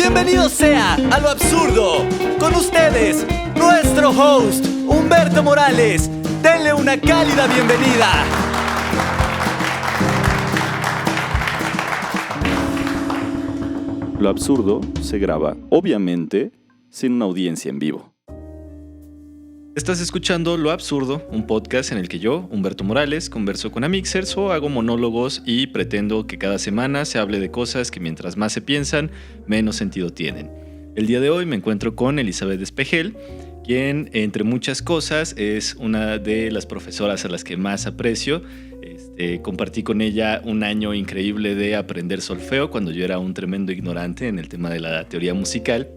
Bienvenido sea a Lo Absurdo. Con ustedes, nuestro host, Humberto Morales. Denle una cálida bienvenida. Lo Absurdo se graba, obviamente, sin una audiencia en vivo. Estás escuchando Lo Absurdo, un podcast en el que yo, Humberto Morales, converso con amixers o hago monólogos y pretendo que cada semana se hable de cosas que mientras más se piensan, menos sentido tienen. El día de hoy me encuentro con Elizabeth Espejel, quien, entre muchas cosas, es una de las profesoras a las que más aprecio. Compartí con ella un año increíble de aprender solfeo cuando yo era un tremendo ignorante en el tema de la teoría musical.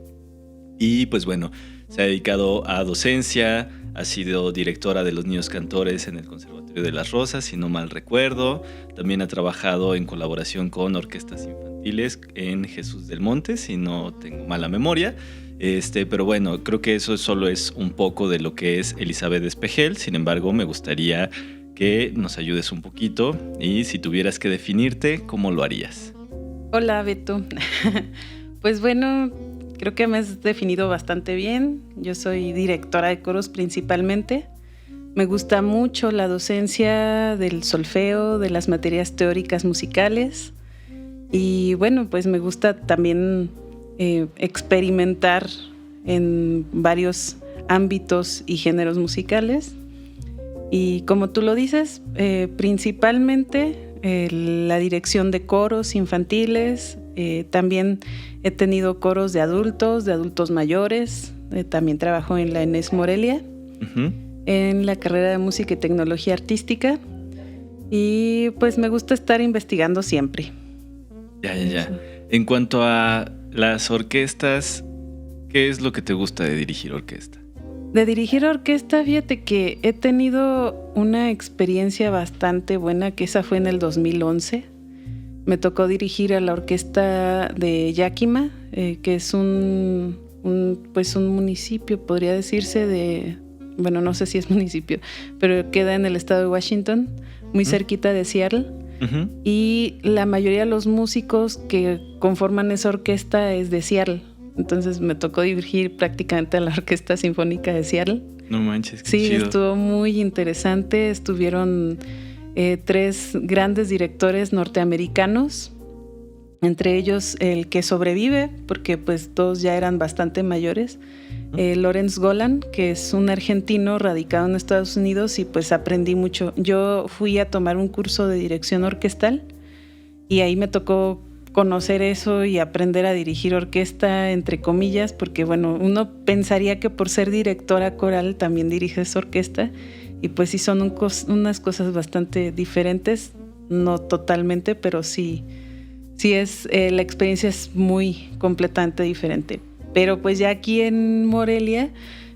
Y pues bueno, se ha dedicado a docencia, ha sido directora de los niños cantores en el Conservatorio de las Rosas, si no mal recuerdo. También ha trabajado en colaboración con orquestas infantiles en Jesús del Monte, si no tengo mala memoria. Pero bueno, creo que eso solo es un poco de lo que es Elizabeth Espejel. Sin embargo, me gustaría que nos ayudes un poquito y si tuvieras que definirte, ¿cómo lo harías? Hola, Beto. Pues bueno, creo que me has definido bastante bien. Yo soy directora de coros principalmente. Me gusta mucho la docencia del solfeo, de las materias teóricas musicales. Y bueno, pues me gusta también experimentar en varios ámbitos y géneros musicales. Y como tú lo dices, principalmente la dirección de coros infantiles. También he tenido coros de adultos mayores. También trabajo en la ENES Morelia, en la carrera de Música y Tecnología Artística. Y pues me gusta estar investigando siempre. Ya. En cuanto a las orquestas, ¿qué es lo que te gusta de dirigir orquesta? De dirigir orquesta, fíjate que he tenido una experiencia bastante buena, que esa fue en el 2011. Me tocó dirigir a la orquesta de Yakima, que es un municipio, podría decirse, bueno, no sé si es municipio, pero queda en el estado de Washington, muy cerquita de Seattle. Y la mayoría de los músicos que conforman esa orquesta es de Seattle. Entonces me tocó dirigir prácticamente a la Orquesta Sinfónica de Seattle. No manches, qué sí, chido. Estuvo muy interesante. Estuvieron 3 grandes directores norteamericanos, entre ellos el que sobrevive, porque pues todos ya eran bastante mayores, Lawrence Golan, que es un argentino radicado en Estados Unidos, y pues aprendí mucho. Yo fui a tomar un curso de dirección orquestal y ahí me tocó conocer eso y aprender a dirigir orquesta, entre comillas, porque bueno, uno pensaría que por ser directora coral también diriges orquesta, y pues sí son unas cosas bastante diferentes, no totalmente, pero sí es, la experiencia es muy completamente diferente. Pero pues ya aquí en Morelia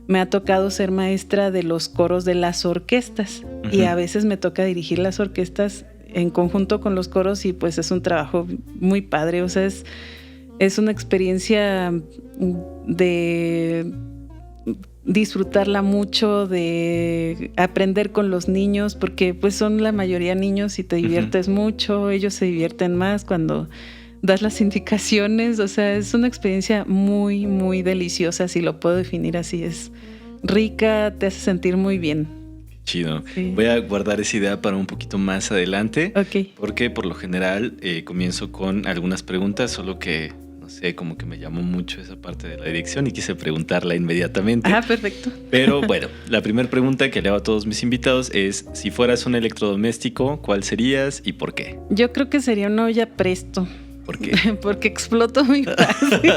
me ha tocado ser maestra de los coros de las orquestas, y a veces me toca dirigir las orquestas en conjunto con los coros, y pues es un trabajo muy padre. O sea, es una experiencia de disfrutarla mucho, de aprender con los niños, porque pues son la mayoría niños y te diviertes mucho. Ellos se divierten más cuando das las indicaciones. O sea, es una experiencia muy, muy deliciosa, si lo puedo definir así. Es rica, te hace sentir muy bien. Chido. Sí. Voy a guardar esa idea para un poquito más adelante. Okay. Porque por lo general comienzo con algunas preguntas, solo que, no sé, como que me llamó mucho esa parte de la dirección y quise preguntarla inmediatamente. Ah, perfecto. Pero bueno, la primera pregunta que le hago a todos mis invitados es: si fueras un electrodoméstico, ¿cuál serías y por qué? Yo creo que sería una olla Presto. ¿Por qué? Porque exploto muy fácil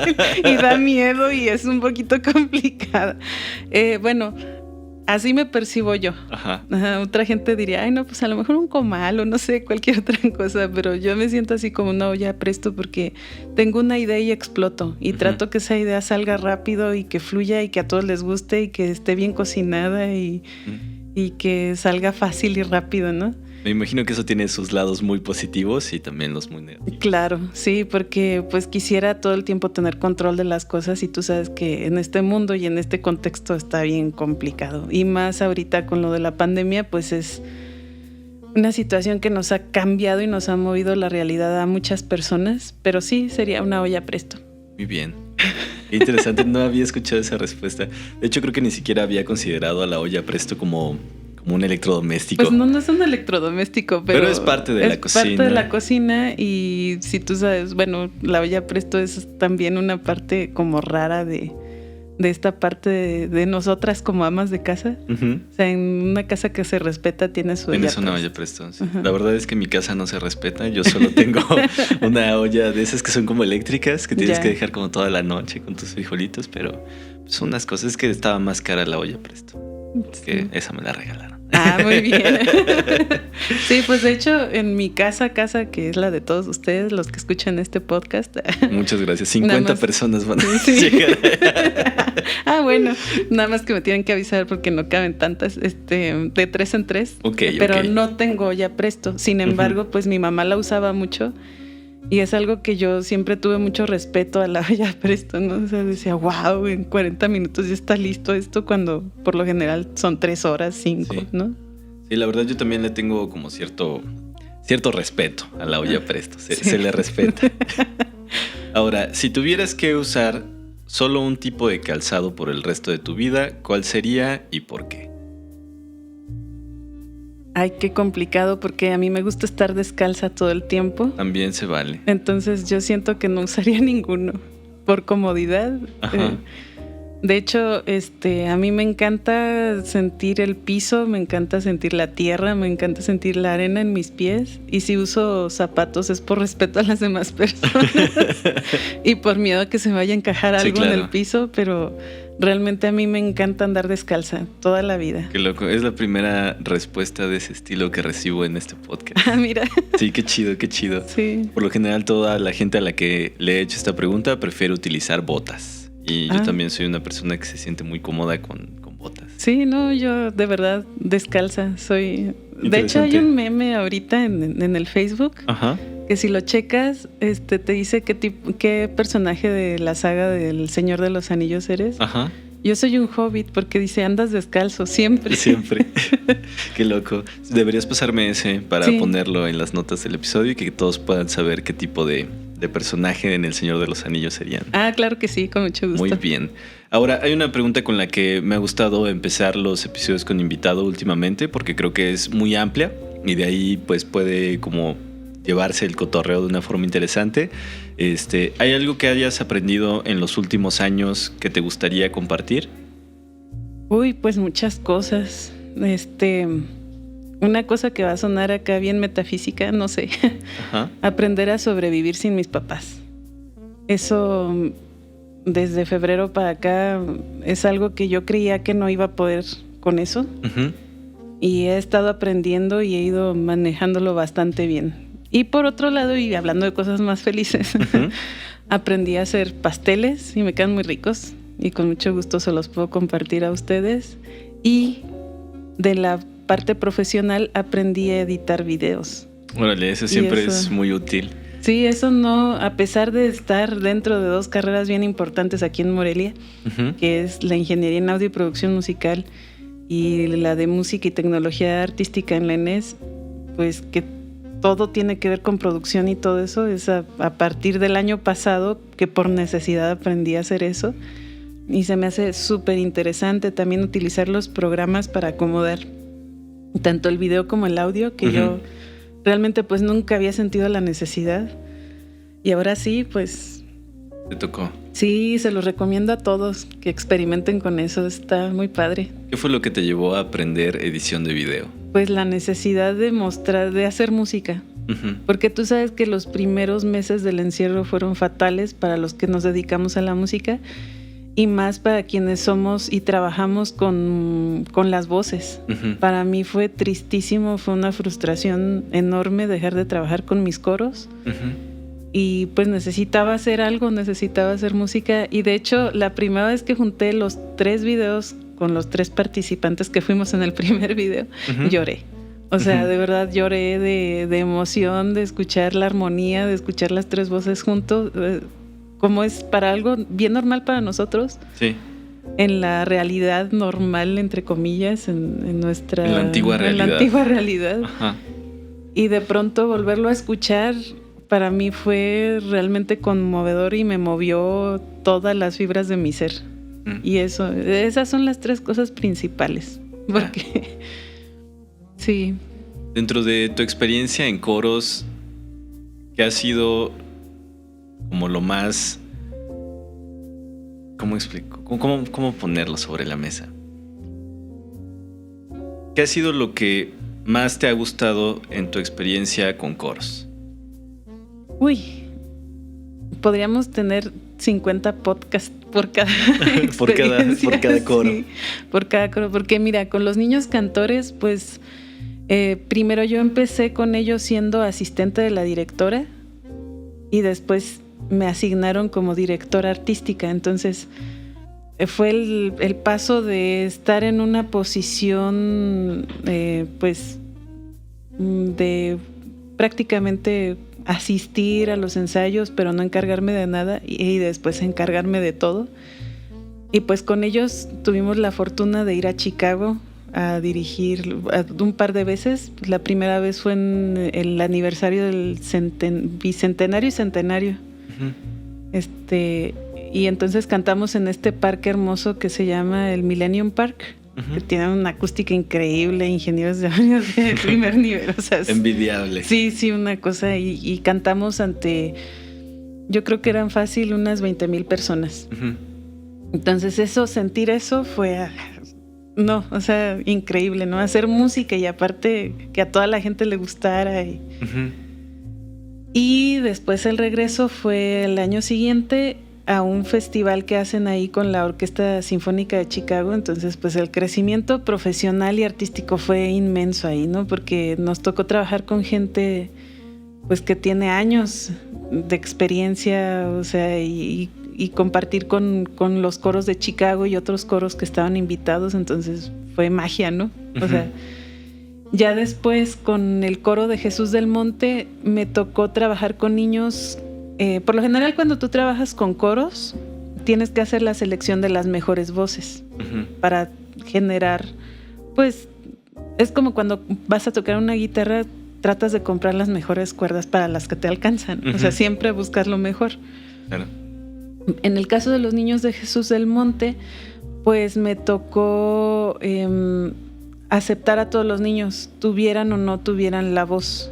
y da miedo y es un poquito complicada. Bueno, así me percibo yo. Ajá. Otra gente diría, ay, no, pues a lo mejor un comal o no sé, cualquier otra cosa, pero yo me siento así como una olla Presto, porque tengo una idea y exploto, y trato que esa idea salga rápido y que fluya y que a todos les guste y que esté bien cocinada y que salga fácil y rápido, ¿no? Me imagino que eso tiene sus lados muy positivos y también los muy negativos. Claro, sí, porque pues quisiera todo el tiempo tener control de las cosas, y tú sabes que en este mundo y en este contexto está bien complicado. Y más ahorita con lo de la pandemia, pues es una situación que nos ha cambiado y nos ha movido la realidad a muchas personas, pero sí sería una olla Presto. Muy bien. Qué interesante, no había escuchado esa respuesta. De hecho, creo que ni siquiera había considerado a la olla Presto como un electrodoméstico. Pues no es un electrodoméstico, pero es parte de la cocina. Es parte de la cocina y si tú sabes, bueno, la olla Presto es también una parte como rara de esta parte de nosotras como amas de casa. Uh-huh. O sea, en una casa que se respeta tiene su olla Tienes una olla Presto, sí. Uh-huh. La verdad es que mi casa no se respeta. Yo solo tengo una olla de esas que son como eléctricas, que tienes que dejar como toda la noche con tus frijolitos, pero son unas cosas que estaba más cara la olla Presto. Sí. Que esa me la regalaron. Ah, muy bien. Sí, pues de hecho, en mi casa, que es la de todos ustedes, los que escuchan este podcast. Muchas gracias. 50 personas van a llegar. Bueno, nada más que me tienen que avisar porque no caben tantas, de 3 en 3. Pero no tengo olla Presto. Sin embargo, pues mi mamá la usaba mucho. Y es algo que yo siempre tuve mucho respeto a la olla Presto, ¿no? O sea, decía, wow, en 40 minutos ya está listo esto, cuando por lo general son 3 horas, 5, sí. ¿No? Sí, la verdad yo también le tengo como cierto respeto a la olla Presto, se le respeta. Ahora, si tuvieras que usar solo un tipo de calzado por el resto de tu vida, ¿cuál sería y por qué? Ay, qué complicado, porque a mí me gusta estar descalza todo el tiempo. También se vale. Entonces yo siento que no usaría ninguno por comodidad. De hecho, a mí me encanta sentir el piso, me encanta sentir la tierra, me encanta sentir la arena en mis pies. Y si uso zapatos es por respeto a las demás personas y por miedo a que se vaya a encajar algo en el piso, pero realmente a mí me encanta andar descalza toda la vida. Qué loco, es la primera respuesta de ese estilo que recibo en este podcast. Ah, mira. Sí, qué chido, qué chido. Sí. Por lo general, toda la gente a la que le he hecho esta pregunta prefiere utilizar botas. Y yo también soy una persona que se siente muy cómoda con botas. Sí, no, yo de verdad descalza soy. De hecho, hay un meme ahorita en el Facebook. Ajá. Que si lo checas, te dice qué personaje de la saga del Señor de los Anillos eres. Ajá. Yo soy un hobbit porque dice andas descalzo siempre. Siempre. Qué loco. Deberías pasarme ese para ponerlo en las notas del episodio y que todos puedan saber qué tipo de personaje en El Señor de los Anillos serían. Ah, claro que sí, con mucho gusto. Muy bien. Ahora, hay una pregunta con la que me ha gustado empezar los episodios con invitado últimamente porque creo que es muy amplia y de ahí pues puede como llevarse el cotorreo de una forma interesante. ¿Hay algo que hayas aprendido en los últimos años que te gustaría compartir? Uy, pues muchas cosas. Una cosa que va a sonar acá bien metafísica, no sé. Ajá. Aprender a sobrevivir sin mis papás. Eso, desde febrero para acá, es algo que yo creía que no iba a poder con eso. Uh-huh. Y he estado aprendiendo y he ido manejándolo bastante bien. Y por otro lado, y hablando de cosas más felices, uh-huh. Aprendí a hacer pasteles y me quedan muy ricos. Y con mucho gusto se los puedo compartir a ustedes. Y de la parte profesional aprendí a editar videos. Órale, eso siempre es muy útil. Sí, eso no, a pesar de estar dentro de 2 carreras bien importantes aquí en Morelia, uh-huh. que es la ingeniería en audio y producción musical y la de música y tecnología artística en la ENES, pues que todo tiene que ver con producción y todo eso, es a partir del año pasado que por necesidad aprendí a hacer eso y se me hace súper interesante también utilizar los programas para acomodar tanto el video como el audio, que uh-huh. yo realmente pues nunca había sentido la necesidad. Y ahora sí, pues... ¿Te tocó? Sí, se los recomiendo a todos que experimenten con eso, está muy padre. ¿Qué fue lo que te llevó a aprender edición de video? Pues la necesidad de hacer música. Uh-huh. Porque tú sabes que los primeros meses del encierro fueron fatales para los que nos dedicamos a la música. Y más para quienes somos y trabajamos con las voces. Uh-huh. Para mí fue tristísimo, fue una frustración enorme dejar de trabajar con mis coros. Uh-huh. Y pues necesitaba hacer algo, necesitaba hacer música. Y de hecho, la primera vez que junté los 3 videos con los 3 participantes que fuimos en el primer video, uh-huh. lloré. O sea, uh-huh. de verdad lloré de emoción, de escuchar la armonía, de escuchar las 3 voces juntos. Como es para algo bien normal para nosotros. Sí. En la realidad normal, entre comillas, en nuestra... En la antigua realidad. En la antigua realidad. Ajá. Y de pronto volverlo a escuchar, para mí fue realmente conmovedor y me movió todas las fibras de mi ser. Y esas son las 3 cosas principales. Porque sí. Dentro de tu experiencia en coros, ¿qué ha sido como lo más... ¿Cómo explico? ¿Cómo ponerlo sobre la mesa? ¿Qué ha sido lo que más te ha gustado en tu experiencia con coros? Uy, podríamos tener 50 podcasts por cada por cada coro. Sí, por cada coro, porque mira, con los niños cantores, pues primero yo empecé con ellos siendo asistente de la directora y después me asignaron como directora artística. Entonces fue el paso de estar en una posición pues de prácticamente asistir a los ensayos, pero no encargarme de nada, y después encargarme de todo. Y pues con ellos tuvimos la fortuna de ir a Chicago a dirigir un par de veces. La primera vez fue en el aniversario del bicentenario y centenario. Y entonces cantamos en este parque hermoso que se llama el Millennium Park, que tiene una acústica increíble, ingenieros de primer nivel. O sea, envidiable. Sí, una cosa. Y cantamos ante, yo creo que eran fácil unas 20,000 personas. Entonces sentir eso fue, o sea, increíble, ¿no? Hacer música y aparte que a toda la gente le gustara. Y después el regreso fue el año siguiente a un festival que hacen ahí con la Orquesta Sinfónica de Chicago. Entonces, pues el crecimiento profesional y artístico fue inmenso ahí, ¿no? Porque nos tocó trabajar con gente, pues, que tiene años de experiencia, o sea, y compartir con los coros de Chicago y otros coros que estaban invitados. Entonces fue magia, ¿no? O sea, ya después con el coro de Jesús del Monte me tocó trabajar con niños. Por lo general, cuando tú trabajas con coros, tienes que hacer la selección de las mejores voces para generar, pues, es como cuando vas a tocar una guitarra, tratas de comprar las mejores cuerdas para las que te alcanzan. O sea, siempre buscas lo mejor. Claro. En el caso de los niños de Jesús del Monte, pues me tocó aceptar a todos los niños, tuvieran o no tuvieran la voz,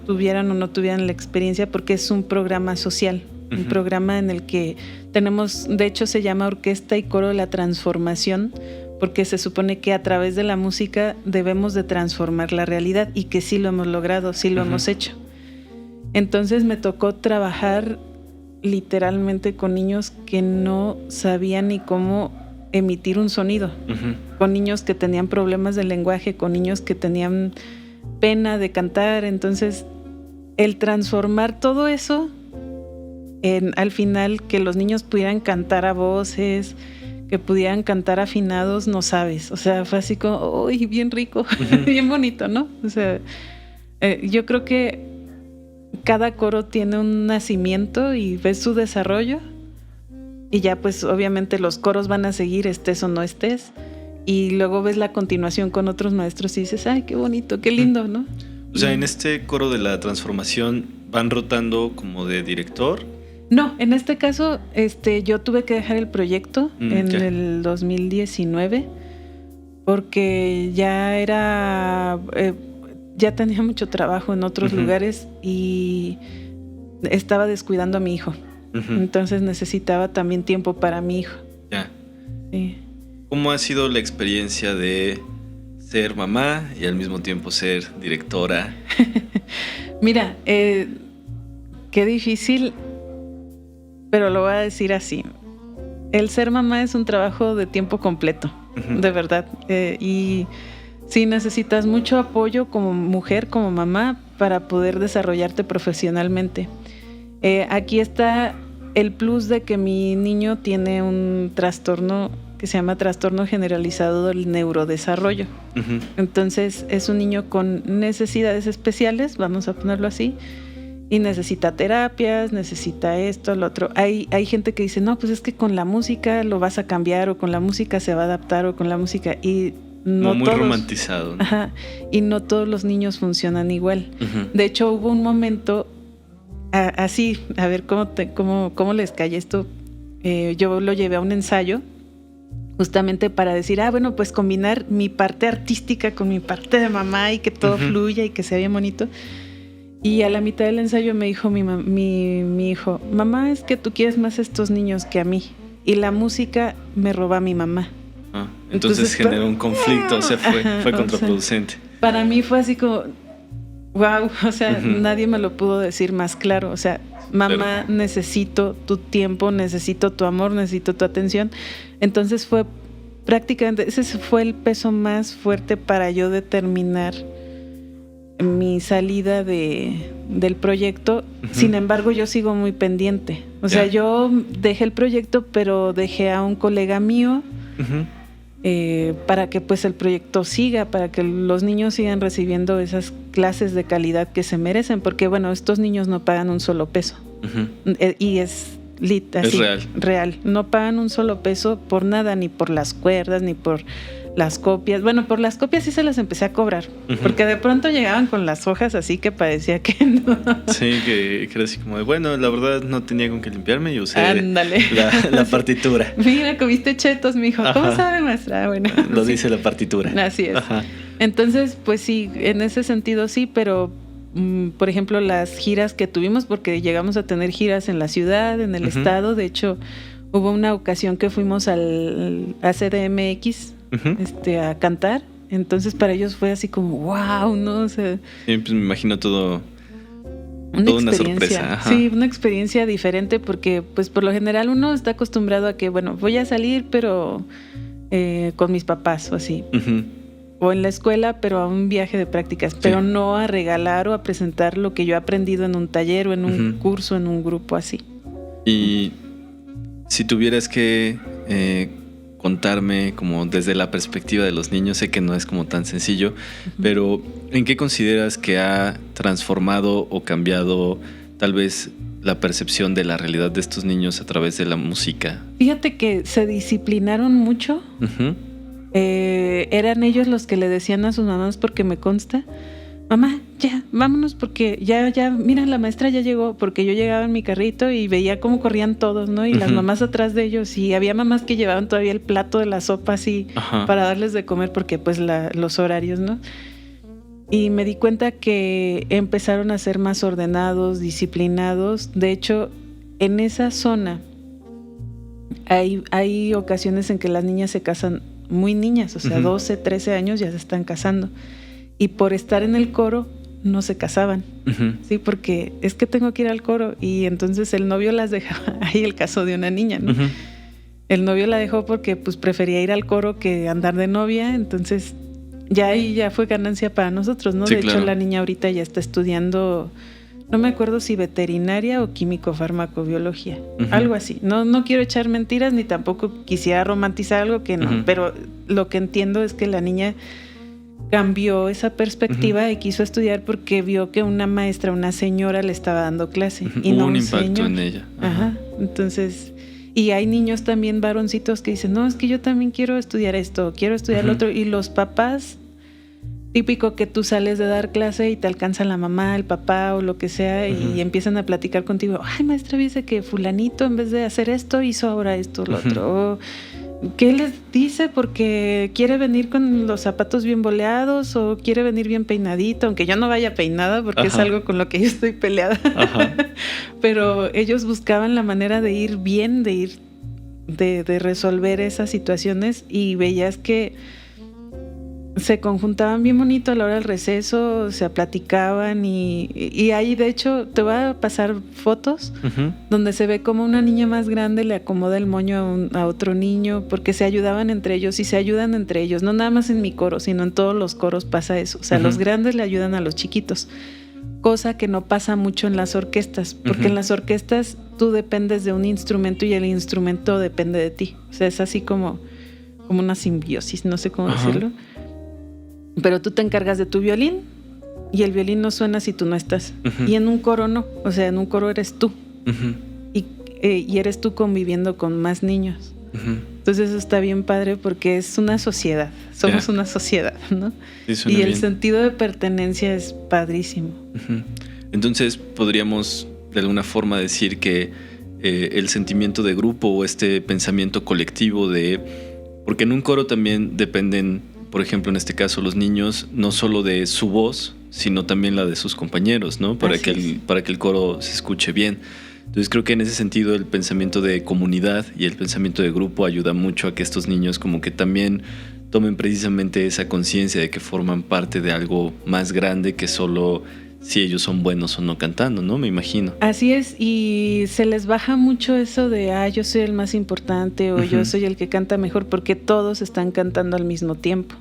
tuvieran o no tuvieran la experiencia, porque es un programa social, un programa en el que tenemos, de hecho se llama Orquesta y Coro de la Transformación, porque se supone que a través de la música debemos de transformar la realidad, y que sí lo hemos logrado, sí lo hemos hecho. Entonces me tocó trabajar literalmente con niños que no sabían ni cómo emitir un sonido, con niños que tenían problemas de lenguaje, con niños que tenían pena de cantar. Entonces el transformar todo eso al final, que los niños pudieran cantar a voces, que pudieran cantar afinados, no sabes, o sea, fue así como, uy, bien rico, bien bonito, ¿no? O sea, yo creo que cada coro tiene un nacimiento y ves su desarrollo, y ya pues obviamente los coros van a seguir, estés o no estés, y luego ves la continuación con otros maestros y dices, ay, qué bonito, qué lindo, ¿no? O sea, en este coro de la transformación van rotando como de director. No, en este caso yo tuve que dejar el proyecto en el 2019 porque ya tenía mucho trabajo en otros lugares y estaba descuidando a mi hijo. Entonces necesitaba también tiempo para mi hijo. Ya. Sí. ¿Cómo ha sido la experiencia de ser mamá y al mismo tiempo ser directora? Mira, qué difícil, pero lo voy a decir así. El ser mamá es un trabajo de tiempo completo, de verdad. Y sí necesitas mucho apoyo como mujer, como mamá, para poder desarrollarte profesionalmente. Aquí está el plus de que mi niño tiene un trastorno que se llama trastorno generalizado del neurodesarrollo. Entonces es un niño con necesidades especiales, vamos a ponerlo así, y necesita terapias, necesita esto, lo otro. Hay gente que dice, no, pues es que con la música lo vas a cambiar, o con la música se va a adaptar, o con la música, y no muy todos, romantizado, ¿no? Y no todos los niños funcionan igual. De hecho, hubo un momento así, a ver cómo les cae esto. Yo lo llevé a un ensayo justamente para decir, bueno, pues combinar mi parte artística con mi parte de mamá y que todo fluya y que sea bien bonito. Y a la mitad del ensayo me dijo mi hijo, mamá, es que tú quieres más a estos niños que a mí. Y la música me roba a mi mamá. Entonces generó un conflicto, o sea, fue contraproducente. Para mí fue así como, wow, o sea, nadie me lo pudo decir más claro. O sea, mamá, necesito tu tiempo, necesito tu amor, necesito tu atención. Entonces fue prácticamente, ese fue el peso más fuerte para yo determinar mi salida del proyecto. Sin embargo, yo sigo muy pendiente. O sea, yo dejé el proyecto, pero dejé a un colega mío para que pues el proyecto siga, para que los niños sigan recibiendo esas clases de calidad que se merecen, porque bueno, estos niños no pagan un solo peso. Y es así, real. No pagan un solo peso por nada, ni por las cuerdas, ni por las copias. Bueno, por las copias sí se las empecé a cobrar, porque de pronto llegaban con las hojas así que parecía que no. Sí, que era así como de, bueno, la verdad no tenía con qué limpiarme y usé la partitura. Mira, comiste chetos, mijo. ¿Cómo sabe, maestra? Bueno, lo dice la partitura. Así es. Entonces, pues sí, en ese sentido sí, pero por ejemplo, las giras que tuvimos, porque llegamos a tener giras en la ciudad, en el estado. De hecho, hubo una ocasión que fuimos a CDMX a cantar. Entonces para ellos fue así como wow, ¿no? O sea, sí, pues me imagino toda una sorpresa. Sí, una experiencia diferente, porque pues por lo general uno está acostumbrado a que, bueno, voy a salir pero con mis papás o así. O en la escuela, pero a un viaje de prácticas, pero no a regalar o a presentar lo que yo he aprendido en un taller o en un curso, en un grupo así. Y si tuvieras que contarme como desde la perspectiva de los niños, sé que no es como tan sencillo, pero ¿en qué consideras que ha transformado o cambiado tal vez la percepción de la realidad de estos niños a través de la música? Fíjate que se disciplinaron mucho. Eran ellos los que le decían a sus mamás, porque me consta, mamá, ya, vámonos porque ya, mira, la maestra ya llegó, porque yo llegaba en mi carrito y veía cómo corrían todos, ¿no? Y las mamás atrás de ellos, y había mamás que llevaban todavía el plato de la sopa así para darles de comer, porque pues los horarios, ¿no? Y me di cuenta que empezaron a ser más ordenados, disciplinados. De hecho, en esa zona hay ocasiones en que las niñas se casan muy niñas, o sea, 12, 13 años ya se están casando. Y por estar en el coro no se casaban, ¿sí? Porque es que tengo que ir al coro. Y entonces el novio las dejaba. Hay el caso de una niña, ¿no? El novio la dejó porque pues prefería ir al coro que andar de novia. Entonces ya ahí ya fue ganancia para nosotros, ¿no? Sí, de hecho, la niña ahorita ya está estudiando, no me acuerdo si veterinaria o químico-farmacobiología, algo así. No quiero echar mentiras ni tampoco quisiera romantizar algo que no, pero lo que entiendo es que la niña cambió esa perspectiva y quiso estudiar porque vio que una maestra, una señora le estaba dando clase y no un un impacto señor. En ella. Entonces, y hay niños también varoncitos que dicen, no, es que yo también quiero estudiar esto, quiero estudiar lo otro, y los papás, típico que tú sales de dar clase y te alcanza la mamá, el papá o lo que sea y empiezan a platicar contigo. Ay, maestra, dice que fulanito en vez de hacer esto hizo ahora esto, lo otro. O, ¿qué les dice? Porque quiere venir con los zapatos bien boleados o quiere venir bien peinadito, aunque yo no vaya peinada porque es algo con lo que yo estoy peleada. Pero ellos buscaban la manera de ir bien, de resolver esas situaciones, y veías que se conjuntaban bien bonito a la hora del receso, se platicaban y ahí, de hecho, te voy a pasar fotos donde se ve como una niña más grande le acomoda el moño a otro niño, porque se ayudaban entre ellos y se ayudan entre ellos, no nada más en mi coro, sino en todos los coros pasa eso. O sea, los grandes le ayudan a los chiquitos, cosa que no pasa mucho en las orquestas, porque en las orquestas tú dependes de un instrumento y el instrumento depende de ti. O sea, es así como una simbiosis, no sé cómo decirlo. Pero tú te encargas de tu violín y el violín no suena si tú no estás. Y en un coro no. O sea, en un coro eres tú. Y eres tú conviviendo con más niños. Entonces eso está bien padre porque es una sociedad. Somos una sociedad, ¿no? Sí, y el sentido de pertenencia es padrísimo. Entonces podríamos de alguna forma decir que el sentimiento de grupo o este pensamiento colectivo porque en un coro también dependen, por ejemplo, en este caso los niños, no solo de su voz, sino también la de sus compañeros, ¿no? Para que el coro se escuche bien. Entonces creo que en ese sentido el pensamiento de comunidad y el pensamiento de grupo ayuda mucho a que estos niños como que también tomen precisamente esa conciencia de que forman parte de algo más grande que solo si ellos son buenos o no cantando, ¿no? Me imagino. Así es, y se les baja mucho eso de, yo soy el más importante o yo soy el que canta mejor, porque todos están cantando al mismo tiempo.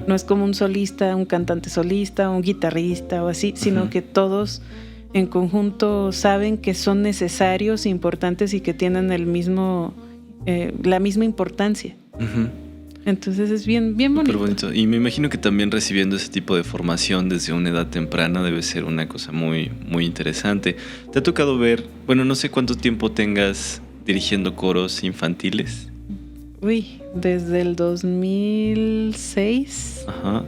No es como un solista, un cantante solista, un guitarrista o así, sino que todos en conjunto saben que son necesarios, importantes y que tienen la misma importancia. Entonces es bien bonito. Súper bonito. Y me imagino que también recibiendo ese tipo de formación desde una edad temprana debe ser una cosa muy, muy interesante. ¿Te ha tocado ver, no sé cuánto tiempo tengas dirigiendo coros infantiles? Desde el 2006. Ajá.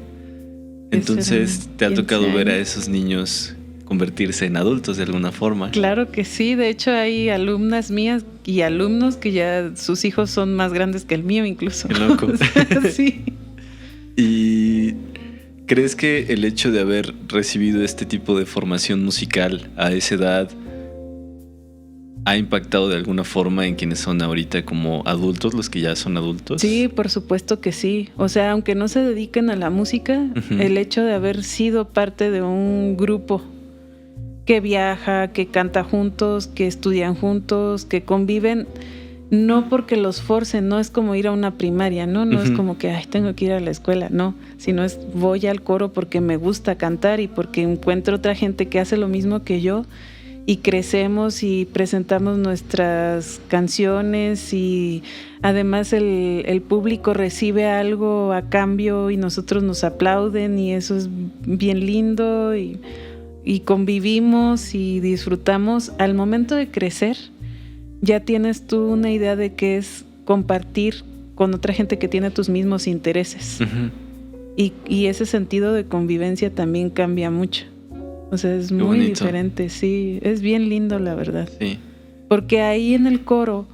Entonces, ¿te ha tocado ver a esos niños convertirse en adultos de alguna forma? Claro que sí, de hecho hay alumnas mías y alumnos que ya sus hijos son más grandes que el mío incluso. Qué loco. Sí. ¿Y crees que el hecho de haber recibido este tipo de formación musical a esa edad ha impactado de alguna forma en quienes son ahorita como adultos, los que ya son adultos? Sí, por supuesto que sí. O sea, aunque no se dediquen a la música, el hecho de haber sido parte de un grupo que viaja, que canta juntos, que estudian juntos, que conviven, no porque los forcen, no es como ir a una primaria, no es como que tengo que ir a la escuela, no, sino es voy al coro porque me gusta cantar y porque encuentro otra gente que hace lo mismo que yo y crecemos y presentamos nuestras canciones y además el público recibe algo a cambio y nosotros nos aplauden y eso es bien lindo y convivimos y disfrutamos. Al momento de crecer, ya tienes tú una idea de qué es compartir con otra gente que tiene tus mismos intereses. Y ese sentido de convivencia también cambia mucho. O sea, es muy diferente, sí. Es bien lindo, la verdad. Sí. Porque ahí en el coro,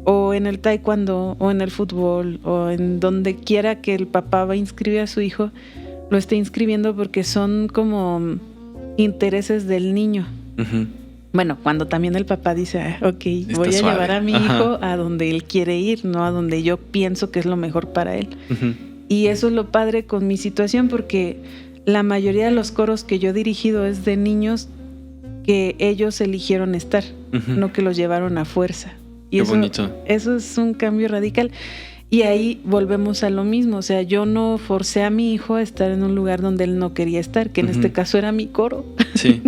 o en el taekwondo, o en el fútbol, o en donde quiera que el papá va a inscribir a su hijo, lo está inscribiendo porque son como intereses del niño. Bueno, cuando también el papá dice, voy a llevar a mi hijo a donde él quiere ir, no a donde yo pienso que es lo mejor para él. Y eso es lo padre con mi situación, porque la mayoría de los coros que yo he dirigido es de niños que ellos eligieron estar, no que los llevaron a fuerza. Y Qué bonito. Eso es un cambio radical. Y ahí volvemos a lo mismo, o sea, yo no forcé a mi hijo a estar en un lugar donde él no quería estar, que en este caso era mi coro. Sí.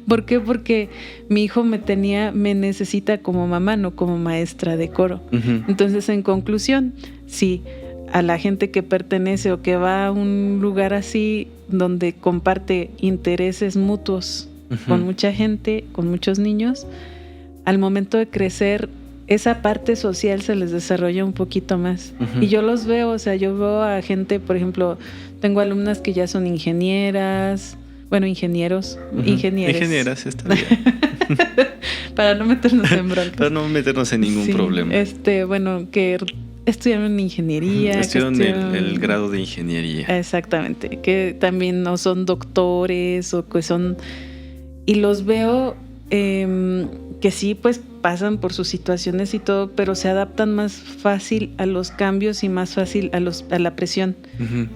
¿Por qué? Porque mi hijo me necesita como mamá, no como maestra de coro. Entonces, en conclusión, sí, a la gente que pertenece o que va a un lugar así donde comparte intereses mutuos con mucha gente, con muchos niños, al momento de crecer, esa parte social se les desarrolla un poquito más. Y yo los veo, o sea, yo veo a gente, por ejemplo, tengo alumnas que ya son ingenieras, ingenieros, ingenieras, está bien. Para no meternos en broncas. Para no meternos en ningún problema. Que estudiaron ingeniería. Estudiaron el grado de ingeniería. Exactamente, que también no son doctores o que son... Y los veo que sí, pues pasan por sus situaciones y todo, pero se adaptan más fácil a los cambios y más fácil a la presión.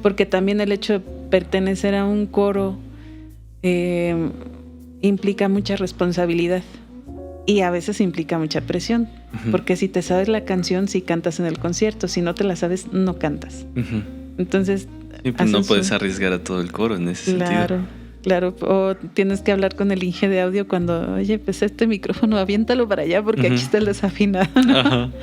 Porque también el hecho de pertenecer a un coro implica mucha responsabilidad y a veces implica mucha presión. Porque si te sabes la canción, sí cantas en el concierto, si no te la sabes, no cantas. Entonces... Y pues no puedes arriesgar a todo el coro en ese sentido. Claro, o tienes que hablar con el ingeniero de audio cuando, oye, pues este micrófono aviéntalo para allá porque aquí está el desafinado.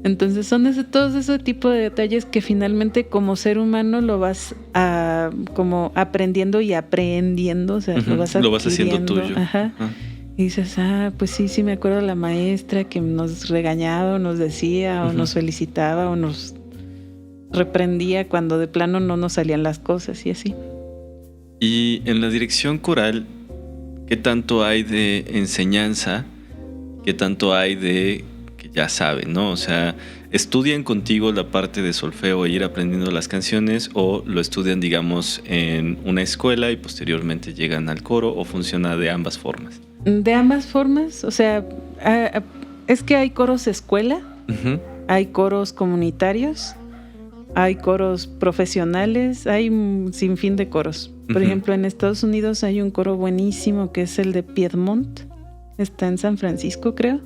Entonces son todos ese tipo de detalles que finalmente como ser humano lo vas como aprendiendo y aprendiendo, o sea, lo vas haciendo tuyo. Y dices, pues sí me acuerdo de la maestra que nos regañaba o nos decía o nos felicitaba o nos reprendía cuando de plano no nos salían las cosas y así. Y en la dirección coral, ¿qué tanto hay de enseñanza? ¿Qué tanto hay de que ya saben, ¿no? O sea, ¿estudian contigo la parte de solfeo e ir aprendiendo las canciones o lo estudian, digamos, en una escuela y posteriormente llegan al coro o funciona de ambas formas? De ambas formas, o sea, es que hay coros escuela, hay coros comunitarios, hay coros profesionales, hay un sinfín de coros. Por ejemplo, en Estados Unidos hay un coro buenísimo que es el de Piedmont, está en San Francisco, creo,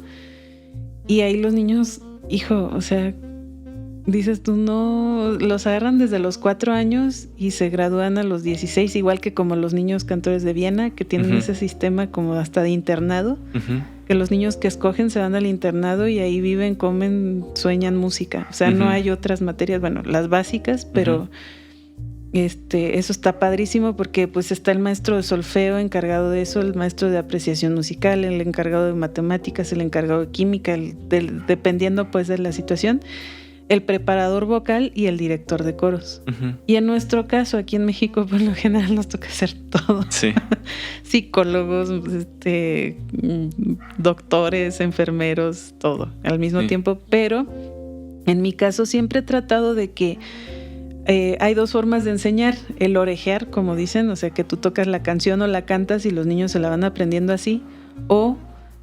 y ahí los niños, hijo, o sea, dices tú, no, los agarran desde los 4 años y se gradúan a los 16, igual que como los niños cantores de Viena, que tienen ese sistema como hasta de internado, que los niños que escogen se van al internado y ahí viven, comen, sueñan música. O sea, no hay otras materias, bueno, las básicas, pero eso está padrísimo porque pues está el maestro de solfeo encargado de eso, el maestro de apreciación musical, el encargado de matemáticas, el encargado de química, dependiendo pues de la situación, el preparador vocal y el director de coros. Y en nuestro caso, aquí en México, por lo general nos toca hacer todo. Sí. Psicólogos, doctores, enfermeros, todo al mismo tiempo. Pero en mi caso siempre he tratado de que hay 2 formas de enseñar. El orejear, como dicen, o sea, que tú tocas la canción o la cantas y los niños se la van aprendiendo así. O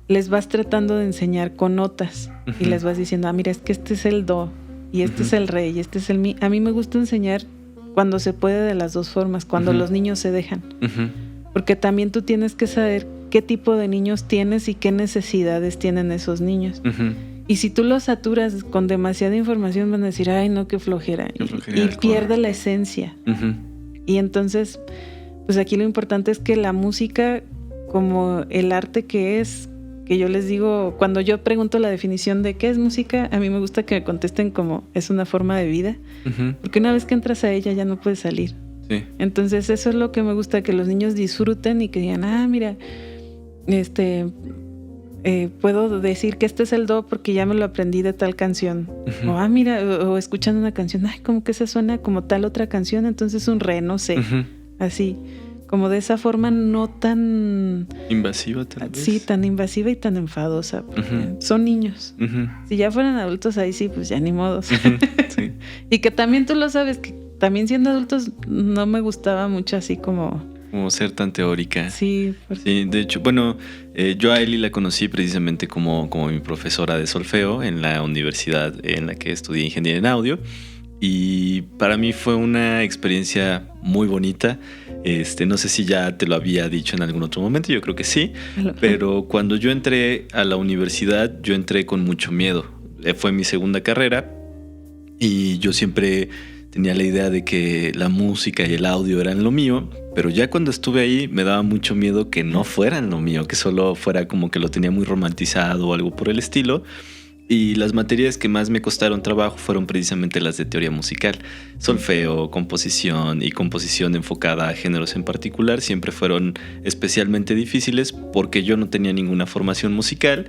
les vas tratando de enseñar con notas y les vas diciendo, mira, es que este es el do. Y este es el re y este es el mi. A mí me gusta enseñar cuando se puede de las 2 formas, cuando los niños se dejan. Porque también tú tienes que saber qué tipo de niños tienes y qué necesidades tienen esos niños. Y si tú los saturas con demasiada información, van a decir, ay, no, qué flojera. Y pierde la esencia. Y entonces, pues aquí lo importante es que la música, como el arte que es, que yo les digo, cuando yo pregunto la definición de qué es música, a mí me gusta que me contesten como es una forma de vida, porque una vez que entras a ella ya no puedes salir. Entonces eso es lo que me gusta, que los niños disfruten y que digan, mira, puedo decir que este es el do porque ya me lo aprendí de tal canción. O mira, o escuchan una canción, como que se suena como tal otra canción, entonces un re, no sé, así. Como de esa forma no tan... invasiva tal vez. Sí, tan invasiva y tan enfadosa. Porque son niños. Si ya fueran adultos, ahí sí, pues ya ni modo. Sí. Y que también tú lo sabes, que también siendo adultos no me gustaba mucho así como ser tan teórica. Sí. Sí, de hecho, bueno, yo a Eli la conocí precisamente como mi profesora de solfeo en la universidad en la que estudié ingeniería en audio. Y para mí fue una experiencia muy bonita. No sé si ya te lo había dicho en algún otro momento, yo creo que sí. Pero cuando yo entré a la universidad, yo entré con mucho miedo. Fue mi segunda carrera y yo siempre tenía la idea de que la música y el audio eran lo mío, pero ya cuando estuve ahí me daba mucho miedo que no fueran lo mío, que solo fuera como que lo tenía muy romantizado o algo por el estilo. Y las materias que más me costaron trabajo fueron precisamente las de teoría musical. Solfeo, composición y composición enfocada a géneros en particular siempre fueron especialmente difíciles porque yo no tenía ninguna formación musical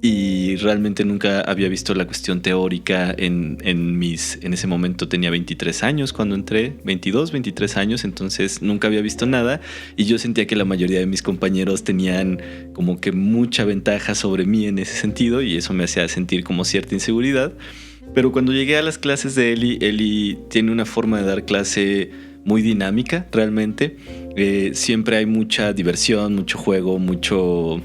y realmente nunca había visto la cuestión teórica en ese momento tenía 23 años cuando entré, 22, 23 años, entonces nunca había visto nada y yo sentía que la mayoría de mis compañeros tenían como que mucha ventaja sobre mí en ese sentido y eso me hacía sentir como cierta inseguridad. Pero cuando llegué a las clases de Eli tiene una forma de dar clase muy dinámica realmente. Siempre hay mucha diversión, mucho juego, O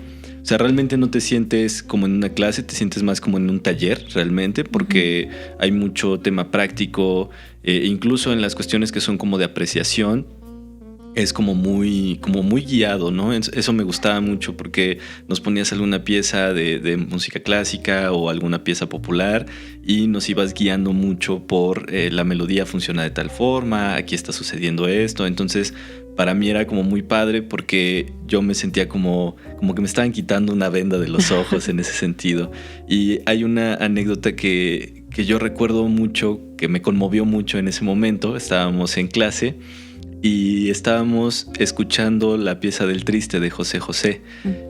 sea, realmente no te sientes como en una clase, te sientes más como en un taller realmente, porque hay mucho tema práctico, incluso en las cuestiones que son como de apreciación, es como muy guiado, ¿no? Eso me gustaba mucho porque nos ponías alguna pieza de música clásica o alguna pieza popular y nos ibas guiando mucho por la melodía funciona de tal forma, aquí está sucediendo esto, entonces para mí era como muy padre porque yo me sentía como que me estaban quitando una venda de los ojos en ese sentido. Y hay una anécdota que yo recuerdo mucho, que me conmovió mucho en ese momento. Estábamos en clase y estábamos escuchando la pieza del Triste de José José.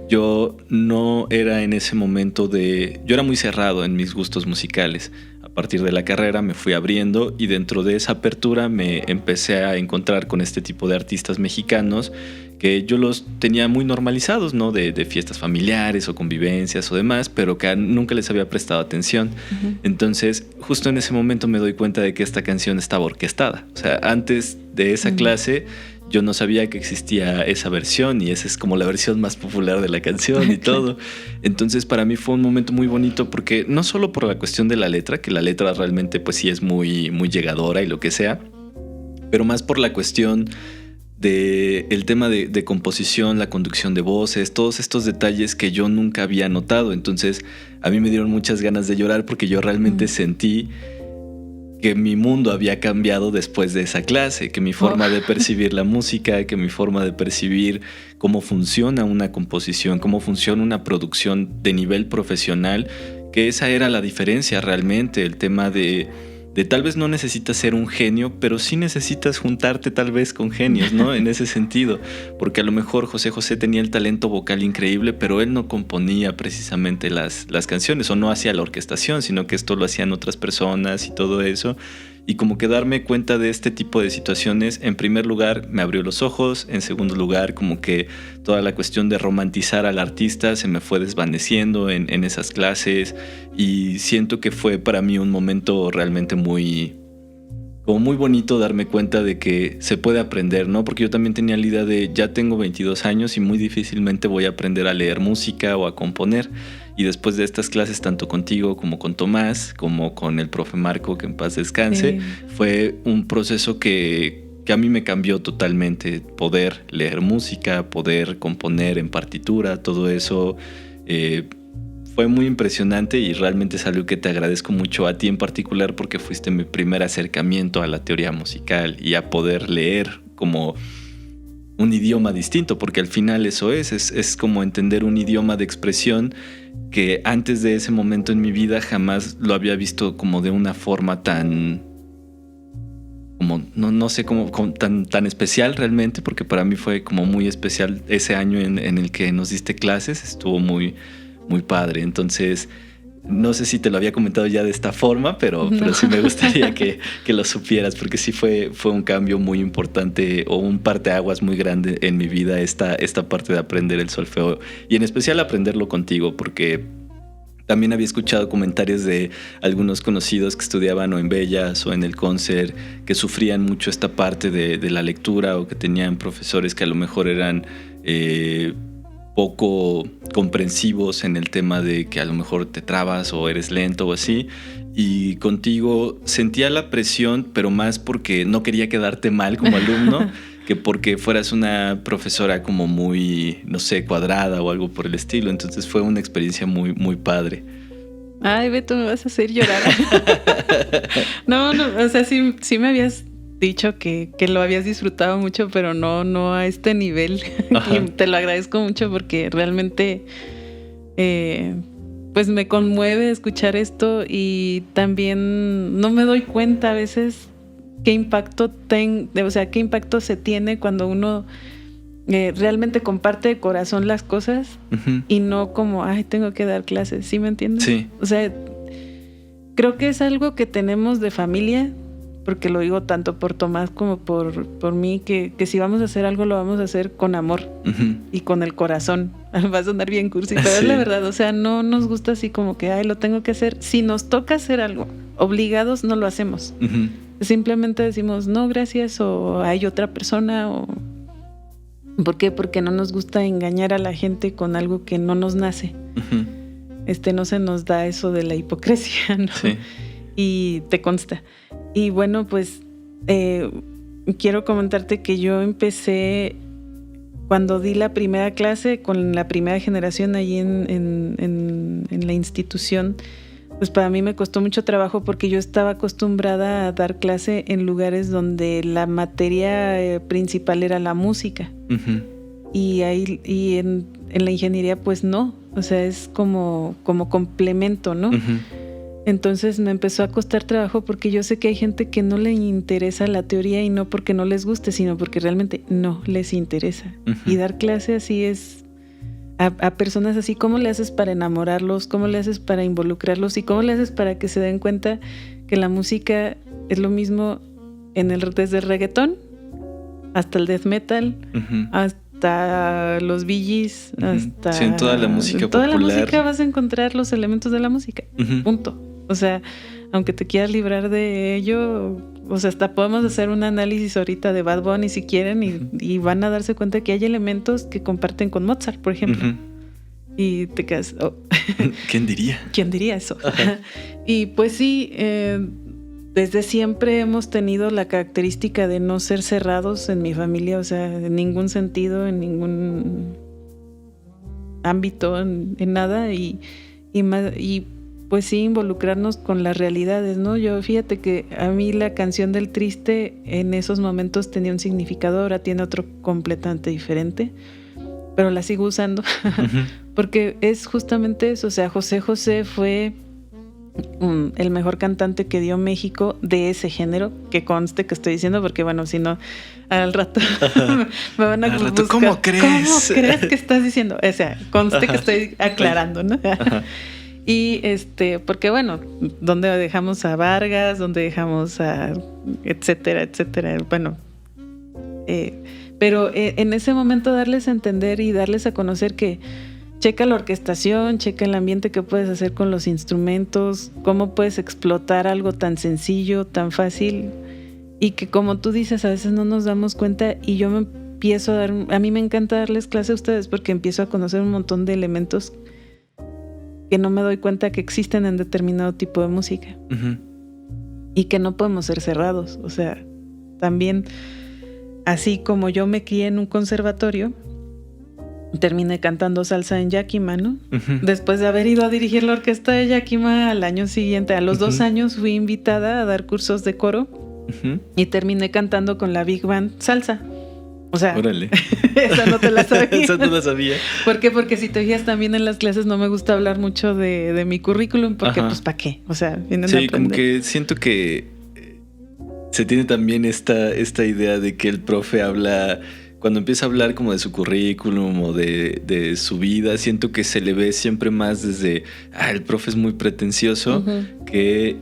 Yo no era en ese momento yo era muy cerrado en mis gustos musicales. partir de la carrera me fui abriendo y dentro de esa apertura me empecé a encontrar con este tipo de artistas mexicanos que yo los tenía muy normalizados, ¿no? De fiestas familiares o convivencias o demás, pero que nunca les había prestado atención. Uh-huh. Entonces, justo en ese momento me doy cuenta de que esta canción estaba orquestada. O sea, antes de esa clase yo no sabía que existía esa versión y esa es como la versión más popular de la canción y todo. Entonces para mí fue un momento muy bonito porque no solo por la cuestión de la letra, que la letra realmente pues sí es muy, muy llegadora y lo que sea, pero más por la cuestión del tema de composición, la conducción de voces, todos estos detalles que yo nunca había notado. Entonces a mí me dieron muchas ganas de llorar porque yo realmente sentí que mi mundo había cambiado después de esa clase, que mi forma de percibir la música, que mi forma de percibir cómo funciona una composición, cómo funciona una producción de nivel profesional, que esa era la diferencia realmente, el tema de tal vez no necesitas ser un genio, pero sí necesitas juntarte tal vez con genios, ¿no? En ese sentido, porque a lo mejor José José tenía el talento vocal increíble, pero él no componía precisamente las canciones o no hacía la orquestación, sino que esto lo hacían otras personas y todo eso. Y como que darme cuenta de este tipo de situaciones, en primer lugar me abrió los ojos, en segundo lugar como que toda la cuestión de romantizar al artista se me fue desvaneciendo en esas clases y siento que fue para mí un momento realmente muy bonito darme cuenta de que se puede aprender, ¿no? Porque yo también tenía la idea de ya tengo 22 años y muy difícilmente voy a aprender a leer música o a componer. Y después de estas clases, tanto contigo como con Tomás, como con el profe Marco, que en paz descanse, fue un proceso que a mí me cambió totalmente. Poder leer música, poder componer en partitura, todo eso fue muy impresionante y realmente es algo que te agradezco mucho a ti en particular porque fuiste mi primer acercamiento a la teoría musical y a poder leer como un idioma distinto, porque al final eso es como entender un idioma de expresión que antes de ese momento en mi vida jamás lo había visto como de una forma tan, como no sé, como tan especial realmente, porque para mí fue como muy especial ese año en el que nos diste clases, estuvo muy, muy padre. Entonces no sé si te lo había comentado ya de esta forma, pero sí me gustaría que lo supieras, porque sí fue un cambio muy importante o un parteaguas muy grande en mi vida esta parte de aprender el solfeo y en especial aprenderlo contigo, porque también había escuchado comentarios de algunos conocidos que estudiaban o en Bellas o en el Concert que sufrían mucho esta parte de la lectura o que tenían profesores que a lo mejor eran poco comprensivos en el tema de que a lo mejor te trabas o eres lento o así, y contigo sentía la presión, pero más porque no quería quedarte mal como alumno que porque fueras una profesora como muy, no sé, cuadrada o algo por el estilo. Entonces fue una experiencia muy, muy padre. Ay, Beto, me vas a hacer llorar. No, o sea, sí me habías dicho que lo habías disfrutado mucho, pero no a este nivel. Y te lo agradezco mucho porque realmente pues me conmueve escuchar esto y también no me doy cuenta a veces qué impacto qué impacto se tiene cuando uno realmente comparte de corazón las cosas y no como, ay, tengo que dar clases, ¿sí me entiendes? Sí. O sea, creo que es algo que tenemos de familia, porque lo digo tanto por Tomás como por mí, que si vamos a hacer algo lo vamos a hacer con amor y con el corazón. Va a sonar bien cursi, pero es la verdad. O sea, no nos gusta así como que, ay, lo tengo que hacer. Si nos toca hacer algo, obligados no lo hacemos. Simplemente decimos, no, gracias, o hay otra persona, o... ¿Por qué? Porque no nos gusta engañar a la gente con algo que no nos nace. No se nos da eso de la hipocresía, ¿no? Sí. Y te consta. Y bueno, pues quiero comentarte que yo empecé cuando di la primera clase con la primera generación allí en la institución. Pues para mí me costó mucho trabajo porque yo estaba acostumbrada a dar clase en lugares donde la materia principal era la música. Y en la ingeniería pues no, o sea, es como complemento, ¿no? Entonces me empezó a costar trabajo porque yo sé que hay gente que no le interesa la teoría y no porque no les guste, sino porque realmente no les interesa. Y dar clase así es a personas así, ¿cómo le haces para enamorarlos? ¿Cómo le haces para involucrarlos? ¿Y cómo le haces para que se den cuenta que la música es lo mismo desde el reggaetón hasta el death metal, hasta los Bee Gees, hasta... Sí, en toda la música en toda popular. la música vas a encontrar los elementos de la música, punto. O sea, aunque te quieras librar de ello, o sea, hasta podemos hacer un análisis ahorita de Bad Bunny si quieren y van a darse cuenta que hay elementos que comparten con Mozart, por ejemplo. Y te quedas... Oh. ¿Quién diría? ¿Quién diría eso? Y pues sí, desde siempre hemos tenido la característica de no ser cerrados en mi familia, o sea, en ningún sentido, en ningún ámbito, en nada, y pues sí, involucrarnos con las realidades, ¿no? Yo, fíjate que a mí la canción del triste en esos momentos tenía un significado, ahora tiene otro completamente diferente, pero la sigo usando, porque es justamente eso, o sea, José José fue el mejor cantante que dio México de ese género, que conste que estoy diciendo, porque bueno, si no, al rato me van a buscar. ¿Cómo crees? ¿Cómo crees que estás diciendo? O sea, conste que estoy aclarando, ¿no? Y porque bueno, ¿dónde dejamos a Vargas? ¿Dónde dejamos a etcétera, etcétera? Bueno, pero en ese momento darles a entender y darles a conocer que checa la orquestación, checa el ambiente que puedes hacer con los instrumentos, cómo puedes explotar algo tan sencillo, tan fácil, y que como tú dices, a veces no nos damos cuenta, y yo me empiezo a mí me encanta darles clase a ustedes porque empiezo a conocer un montón de elementos que no me doy cuenta que existen en determinado tipo de música. Y que no podemos ser cerrados. O sea, también, así como yo me crié en un conservatorio, terminé cantando salsa en Yakima, ¿no? Después de haber ido a dirigir la orquesta de Yakima al año siguiente, a los 2 años fui invitada a dar cursos de coro y terminé cantando con la Big Band salsa. O sea, órale. Esa no te la sabía. Esa no la sabía. ¿Por qué? Porque si te fijas también en las clases no me gusta hablar mucho de mi currículum porque pues ¿para qué? O sea, vienen a aprender. Como que siento que se tiene también esta idea de que el profe habla, cuando empieza a hablar como de su currículum o de su vida, siento que se le ve siempre más desde, el profe es muy pretencioso, que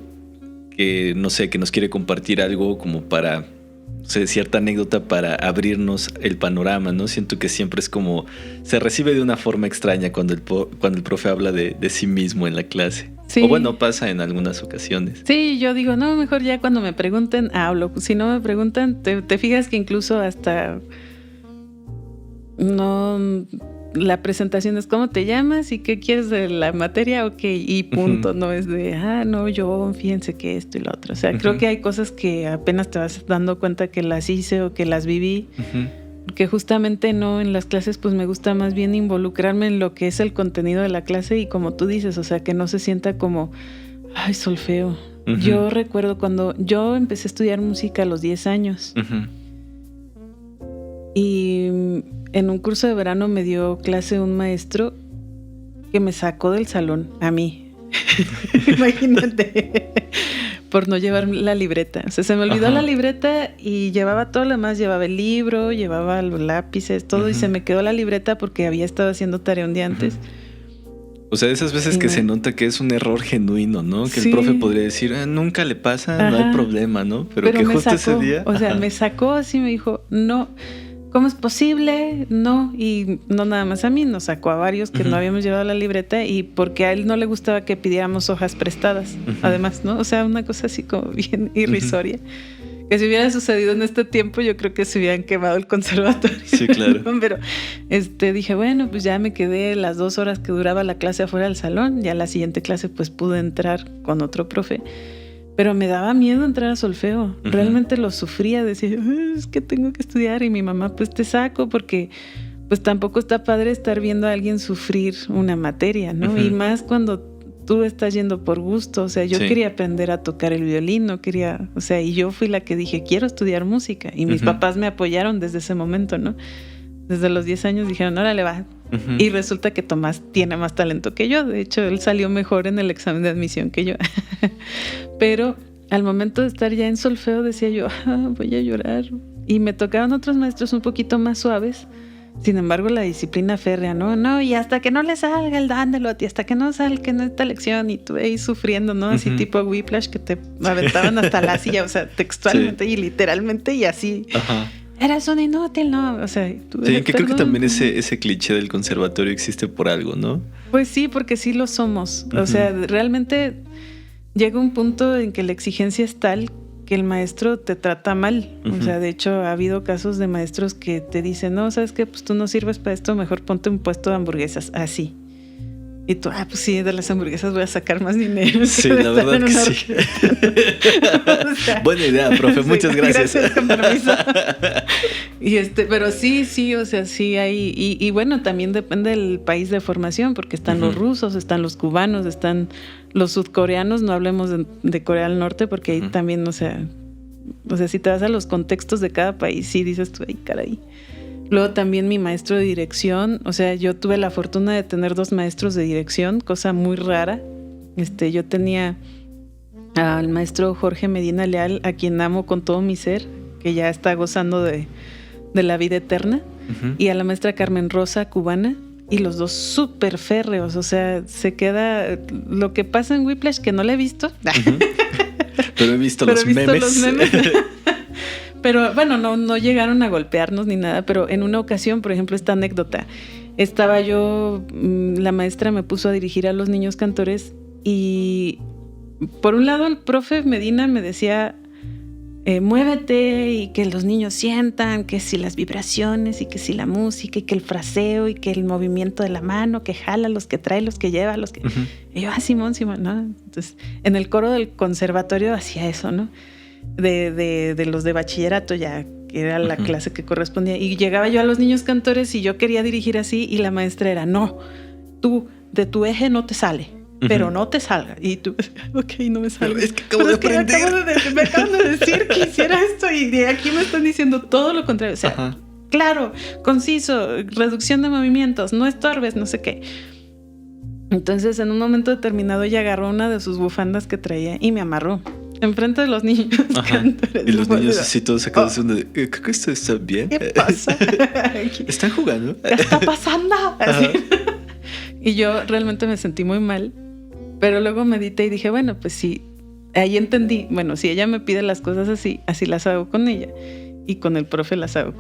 no sé, que nos quiere compartir algo como para... cierta anécdota para abrirnos el panorama, ¿no? Siento que siempre es como... se recibe de una forma extraña cuando el profe habla de sí mismo en la clase. Sí. O bueno, pasa en algunas ocasiones. Sí, yo digo, no, mejor ya cuando me pregunten, hablo. Si no me preguntan, te fijas que incluso hasta... no... la presentación es cómo te llamas y qué quieres de la materia, ok, y punto. No es de, no, yo, fíjense que esto y lo otro. O sea, creo que hay cosas que apenas te vas dando cuenta que las hice o que las viví. Que justamente no, en las clases pues me gusta más bien involucrarme en lo que es el contenido de la clase y como tú dices, o sea, que no se sienta como, solfeo. Yo recuerdo cuando yo empecé a estudiar música a los 10 años. Y en un curso de verano me dio clase un maestro que me sacó del salón, a mí. Imagínate, por no llevar la libreta. O sea, se me olvidó la libreta y llevaba todo lo demás. Llevaba el libro, llevaba los lápices, todo. Y se me quedó la libreta porque había estado haciendo tarea un día antes. O sea, esas veces que se nota que es un error genuino, ¿no? Que el profe podría decir, nunca le pasa, no hay problema, ¿no? Pero que justo sacó, ese día... O sea, me sacó así, me dijo, no... ¿cómo es posible? No, y no nada más a mí, nos sacó a varios que no habíamos llevado la libreta y porque a él no le gustaba que pidiéramos hojas prestadas, además, ¿no? O sea, una cosa así como bien irrisoria. Que si hubiera sucedido en este tiempo, yo creo que se hubieran quemado el conservatorio. Sí, claro. ¿No? Pero dije, bueno, pues ya me quedé las 2 horas que duraba la clase afuera del salón, ya la siguiente clase pues pude entrar con otro profe. Pero me daba miedo entrar a solfeo. Realmente lo sufría. Decía, es que tengo que estudiar. Y mi mamá, pues te saco porque pues tampoco está padre estar viendo a alguien sufrir una materia, ¿no? Y más cuando tú estás yendo por gusto. O sea, yo quería aprender a tocar el violín, no quería... O sea, y yo fui la que dije, quiero estudiar música. Y mis papás me apoyaron desde ese momento, ¿no? Desde los 10 años dijeron, órale, va. Y resulta que Tomás tiene más talento que yo. De hecho, él salió mejor en el examen de admisión que yo. Pero al momento de estar ya en solfeo decía yo, voy a llorar. Y me tocaron otros maestros un poquito más suaves, Sin embargo, la disciplina férrea, no, y hasta que no le salga el Dandelot, y hasta que no salga en esta lección, y tú ahí sufriendo, ¿no? Así tipo Whiplash, que te aventaban hasta la silla, o sea, textualmente y literalmente, y así. Ajá. Eras un inútil, ¿no? O sea, tú, sí, que creo que también ese cliché del conservatorio existe por algo, ¿no? Pues sí, porque sí lo somos. O sea, realmente llega un punto en que la exigencia es tal que el maestro te trata mal. O sea, de hecho, ha habido casos de maestros que te dicen, no, ¿sabes qué? Pues tú no sirves para esto, mejor ponte un puesto de hamburguesas. Así. Y tú, pues sí, de las hamburguesas voy a sacar más dinero. Sí, la verdad que sí. O sea, buena idea, profe, muchas gracias. Gracias, con permiso. Pero sí, o sea, sí hay. Y bueno, también depende del país de formación, porque están los rusos, están los cubanos, están los sudcoreanos, no hablemos de Corea del Norte, porque ahí también, o sea, si te vas a los contextos de cada país, sí dices tú, ay, caray. Luego también mi maestro de dirección, o sea, yo tuve la fortuna de tener 2 maestros de dirección, cosa muy rara. Yo tenía al maestro Jorge Medina Leal, a quien amo con todo mi ser, que ya está gozando de la vida eterna, y a la maestra Carmen Rosa, cubana, y los 2 súper férreos, o sea, se queda lo que pasa en Whiplash, que no la he visto. Pero he visto los memes. Pero bueno, no llegaron a golpearnos ni nada, pero en una ocasión, por ejemplo, esta anécdota, estaba yo, la maestra me puso a dirigir a los niños cantores y por un lado el profe Medina me decía, muévete y que los niños sientan, que si las vibraciones y que si la música y que el fraseo y que el movimiento de la mano, que jala, los que trae, los que lleva, los que... Y yo, Simón, ¿no? Entonces, en el coro del conservatorio hacía eso, ¿no? De los de bachillerato ya, que era la clase que correspondía. Y llegaba yo a los niños cantores y yo quería dirigir así y la maestra era, no, tú de tu eje no te sale, pero no te salga. Y tú, ok, no me sale. Pero es que acabo de aprender. Me acaban de decir que hiciera esto y de aquí me están diciendo todo lo contrario. O sea, claro, conciso, reducción de movimientos, no estorbes, no sé qué. Entonces, en un momento determinado, ella agarró una de sus bufandas que traía y me amarró enfrente de los niños cantores. Y los niños así todos sacados de creo que esto está bien. ¿Qué pasa? ¿Están jugando? ¿Qué está pasando? Así. Y yo realmente me sentí muy mal, pero luego medité y dije, bueno, pues sí, ahí entendí, bueno, si ella me pide las cosas así las hago con ella y con el profe las hago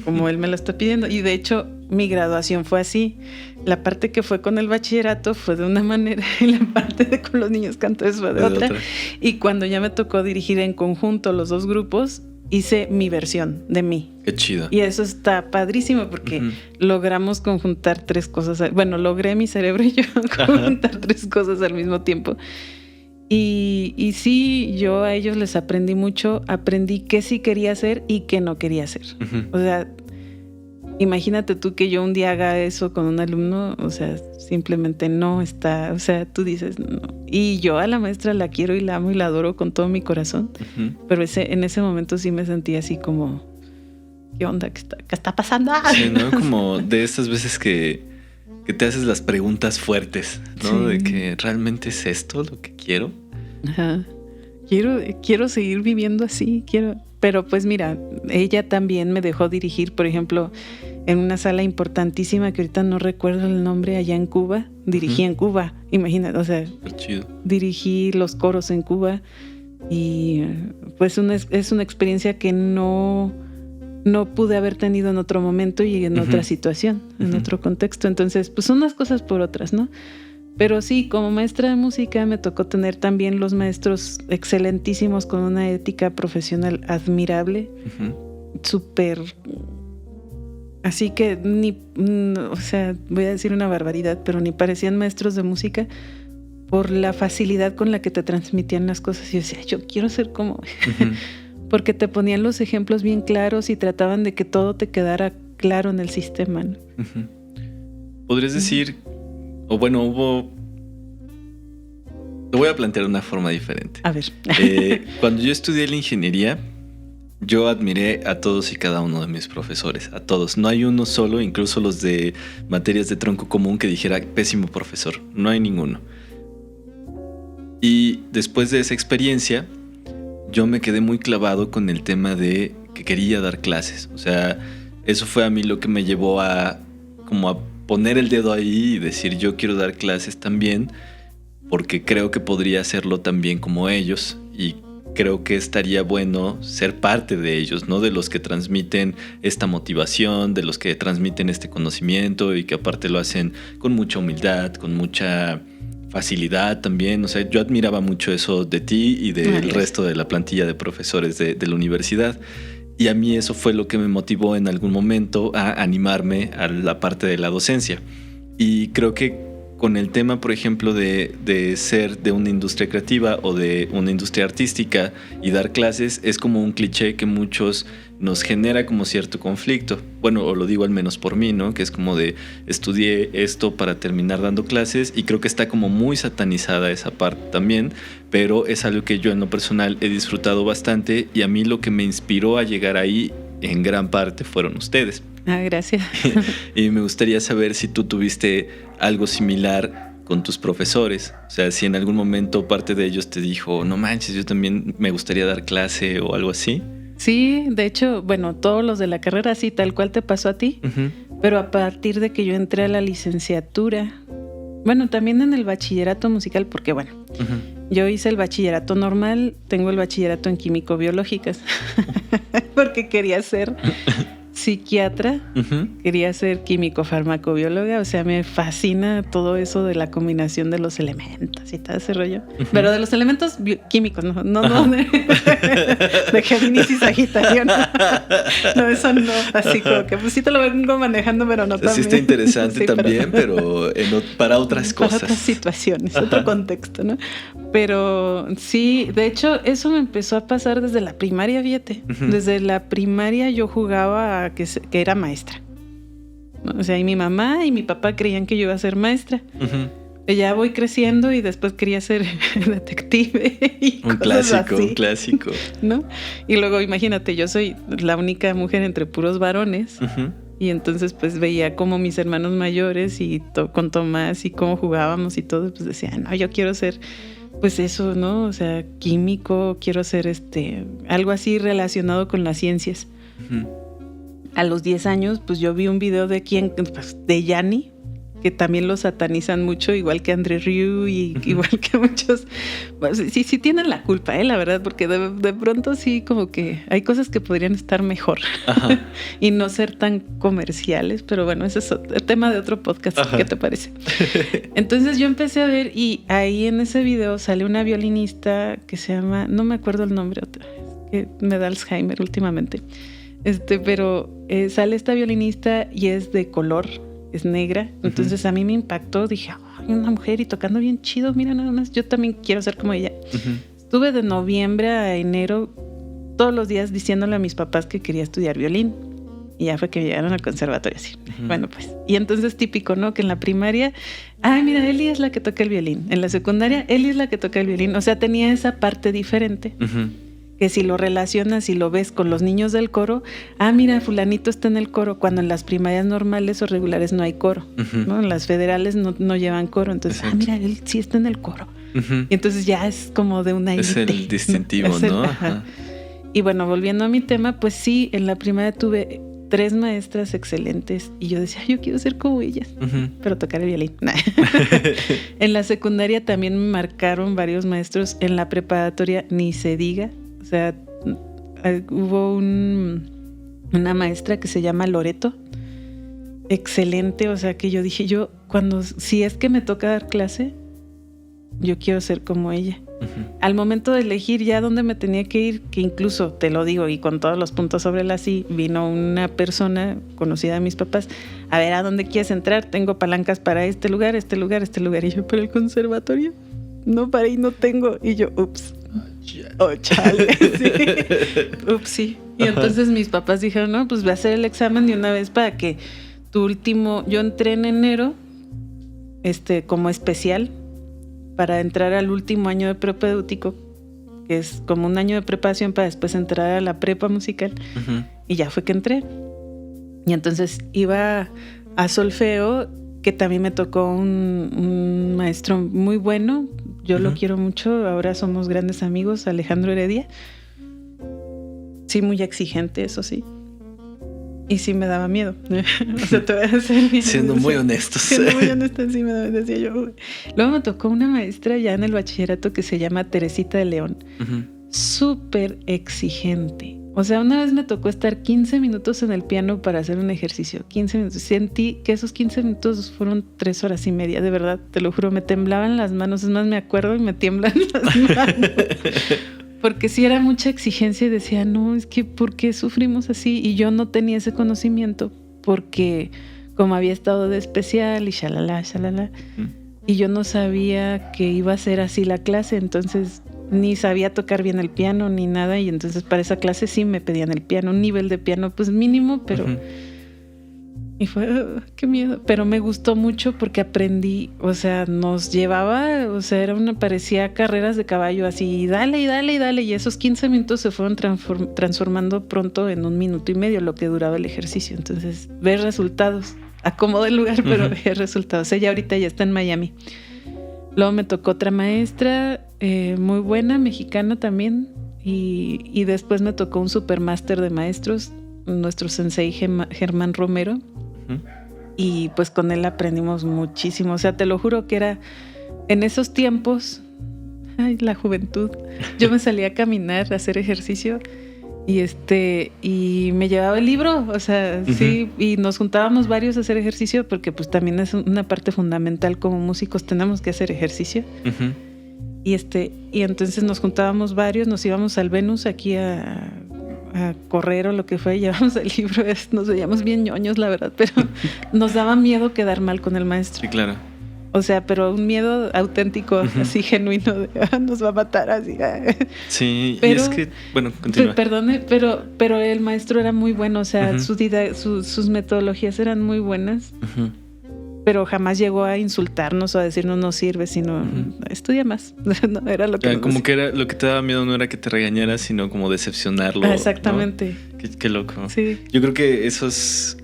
como él me lo está pidiendo. Y de hecho, mi graduación fue así. La parte que fue con el bachillerato fue de una manera y la parte con los niños cantores fue de otra. Y cuando ya me tocó dirigir en conjunto los 2 grupos, hice mi versión de mí. Qué chido. Y eso está padrísimo porque logramos conjuntar 3 cosas. Bueno, logré mi cerebro y yo conjuntar 3 cosas al mismo tiempo. Y sí, yo a ellos les aprendí mucho. Aprendí qué sí quería hacer y qué no quería hacer. O sea, imagínate tú que yo un día haga eso con un alumno, o sea, simplemente no está, o sea, tú dices no. Y yo a la maestra la quiero y la amo y la adoro con todo mi corazón, pero en ese momento sí me sentí así como, ¿qué onda? ¿Qué está pasando? Sí, ¿no? Como de estas veces que te haces las preguntas fuertes, ¿no? Sí. De que ¿realmente es esto lo que quiero? Ajá. Quiero seguir viviendo así, pero pues mira, ella también me dejó dirigir, por ejemplo, en una sala importantísima que ahorita no recuerdo el nombre, allá en Cuba. Dirigí en Cuba, imagínate, o sea, chido. Dirigí los coros en Cuba y pues es una experiencia que no pude haber tenido en otro momento y en otra situación, en otro contexto. Entonces, pues unas cosas por otras, ¿no? Pero sí, como maestra de música me tocó tener también los maestros excelentísimos con una ética profesional admirable, súper... Así que o sea, voy a decir una barbaridad, pero ni parecían maestros de música por la facilidad con la que te transmitían las cosas. Y yo decía, yo quiero ser como... Porque te ponían los ejemplos bien claros y trataban de que todo te quedara claro en el sistema, ¿no? ¿Podrías decir, o bueno, Lo voy a plantear de una forma diferente. A ver. Cuando yo estudié la ingeniería, yo admiré a todos y cada uno de mis profesores, a todos. No hay uno solo, incluso los de materias de tronco común, que dijera pésimo profesor. No hay ninguno. Y después de esa experiencia, yo me quedé muy clavado con el tema de que quería dar clases. O sea, eso fue a mí lo que me llevó a como a poner el dedo ahí y decir yo quiero dar clases también porque creo que podría hacerlo también como ellos y creo que estaría bueno ser parte de ellos, ¿no? De los que transmiten esta motivación, de los que transmiten este conocimiento y que aparte lo hacen con mucha humildad, con mucha facilidad también. O sea, yo admiraba mucho eso de ti y del resto de la plantilla de profesores de la universidad. Y a mí eso fue lo que me motivó en algún momento a animarme a la parte de la docencia. Y creo que con el tema, por ejemplo, de ser de una industria creativa o de una industria artística y dar clases, es como un cliché que muchos nos genera como cierto conflicto. Bueno, o lo digo al menos por mí, ¿no? Que es como de estudié esto para terminar dando clases y creo que está como muy satanizada esa parte también, pero es algo que yo en lo personal he disfrutado bastante y a mí lo que me inspiró a llegar ahí en gran parte fueron ustedes. Gracias. Y me gustaría saber si tú tuviste algo similar con tus profesores. O sea, si en algún momento parte de ellos te dijo, no manches, yo también me gustaría dar clase o algo así. Sí, de hecho, bueno, todos los de la carrera sí, tal cual te pasó a ti. Pero a partir de que yo entré a la licenciatura, bueno, también en el bachillerato musical, porque bueno, yo hice el bachillerato normal, tengo el bachillerato en químico-biológicas, porque quería ser psiquiatra, quería ser químico-farmacobióloga, o sea, me fascina todo eso de la combinación de los elementos y todo ese rollo. Pero de los elementos químicos, no de Géminis y Sagitario, no, eso no, así como que pues sí te lo vengo manejando, pero no también. Sí está interesante sí, también, pero para otras cosas. Para otras situaciones, otro contexto, ¿no? Pero sí, de hecho, eso me empezó a pasar desde la primaria, fíjate. Desde la primaria yo jugaba a que era maestra. O sea, y mi mamá y mi papá creían que yo iba a ser maestra. Ya voy creciendo y después quería ser detective y un clásico, así, un clásico. ¿No? Y luego imagínate, yo soy la única mujer entre puros varones. Y entonces pues veía como mis hermanos mayores y con Tomás y cómo jugábamos y todo, pues decía, no, yo quiero ser pues eso, ¿no? O sea, químico, quiero ser algo así relacionado con las ciencias. A los 10 años, pues yo vi un video de de Yanni, que también lo satanizan mucho, igual que André Rieu y igual que muchos. Pues, sí tienen la culpa, la verdad, porque de pronto sí como que hay cosas que podrían estar mejor y no ser tan comerciales, pero bueno, ese es el tema de otro podcast. ¿Qué te parece? Entonces yo empecé a ver y ahí en ese video sale una violinista que se llama, no me acuerdo el nombre otra vez, que me da Alzheimer últimamente, pero sale esta violinista y es de color, es negra, entonces a mí me impactó, dije, ay, una mujer y tocando bien chido, mira nada más, yo también quiero ser como ella. Estuve de noviembre a enero todos los días diciéndole a mis papás que quería estudiar violín y ya fue que me llegaron al conservatorio así. Bueno, pues, y entonces típico, ¿no? Que en la primaria, ay, mira, Eli es la que toca el violín, en la secundaria, Eli es la que toca el violín, o sea, tenía esa parte diferente. Que si lo relacionas y lo ves con los niños del coro, mira, fulanito está en el coro, cuando en las primarias normales o regulares no hay coro, ¿no? En las federales no llevan coro, entonces, mira, él sí está en el coro. Y entonces ya es como de una élite. Es el distintivo, ¿no? Y bueno, volviendo a mi tema, pues sí, en la primaria tuve 3 maestras excelentes y yo decía, yo quiero ser como ellas, pero tocar el violín. En la secundaria también me marcaron varios maestros, en la preparatoria ni se diga. O sea, hubo una maestra que se llama Loreto, excelente, o sea, que yo dije, si es que me toca dar clase, yo quiero ser como ella. Al momento de elegir ya dónde me tenía que ir, que incluso, te lo digo, y con todos los puntos sobre la sí, vino una persona conocida de mis papás, a ver, ¿a dónde quieres entrar? Tengo palancas para este lugar, y yo, ¿para el conservatorio? No, para ahí no tengo. Y yo, ups. Oh, chale, sí. Ups, sí. Y entonces mis papás dijeron, no, pues voy a hacer el examen de una vez para que yo entré en enero, como especial, para entrar al último año de propedéutico, que es como un año de preparación para después entrar a la prepa musical. Y ya fue que entré. Y entonces iba a solfeo, que también me tocó un maestro muy bueno. Yo lo quiero mucho, ahora somos grandes amigos, Alejandro Heredia. Sí, muy exigente, eso sí. Y sí me daba miedo. O sea, te voy a decir bien. Siendo muy honestos. Siendo muy honesta, sí me daba, decía yo. Luego me tocó una maestra ya en el bachillerato que se llama Teresita de León. Ujú. Súper exigente. O sea, una vez me tocó estar 15 minutos en el piano para hacer un ejercicio. 15 minutos. Sentí que esos 15 minutos fueron 3 horas y media, de verdad. Te lo juro, me temblaban las manos. Es más, me acuerdo y me tiemblan las manos. Porque sí era mucha exigencia y decía, no, es que ¿por qué sufrimos así? Y yo no tenía ese conocimiento porque como había estado de especial y shalala. Y yo no sabía que iba a ser así la clase, entonces ni sabía tocar bien el piano ni nada. Y entonces para esa clase sí me pedían el piano, un nivel de piano pues mínimo, pero... Ujú. Y fue, qué miedo. Pero me gustó mucho porque aprendí, o sea, nos llevaba, o sea, parecía carreras de caballo, así, dale. Y esos 15 minutos se fueron transformando pronto en 1 minuto y medio, lo que duraba el ejercicio. Entonces, ver resultados. Acomodo el lugar, pero ver resultados. Ella ahorita ya está en Miami. Luego me tocó otra maestra, muy buena, mexicana también. Y después me tocó un supermáster de maestros, nuestro sensei Germán Romero. Y pues con él aprendimos muchísimo. O sea, te lo juro que era en esos tiempos, ay, la juventud. Yo me salía a caminar, a hacer ejercicio y me llevaba el libro, o sea, sí, y nos juntábamos varios a hacer ejercicio porque pues también es una parte fundamental como músicos, tenemos que hacer ejercicio. Y entonces nos juntábamos varios, nos íbamos al Venus aquí a correr o lo que fue, llevamos el libro, nos veíamos bien ñoños, la verdad, pero nos daba miedo quedar mal con el maestro. Sí, claro. O sea, pero un miedo auténtico, así genuino, de nos va a matar, así. Sí, pero, y es que, bueno, continúa. Perdone, pero el maestro era muy bueno, o sea, sus metodologías eran muy buenas, pero jamás llegó a insultarnos o a decirnos no sirve, sino estudia más. No, era lo que como que era lo que te daba miedo, no era que te regañara, sino como decepcionarlo. Exactamente. ¿No? Qué loco. Sí. Yo creo que esos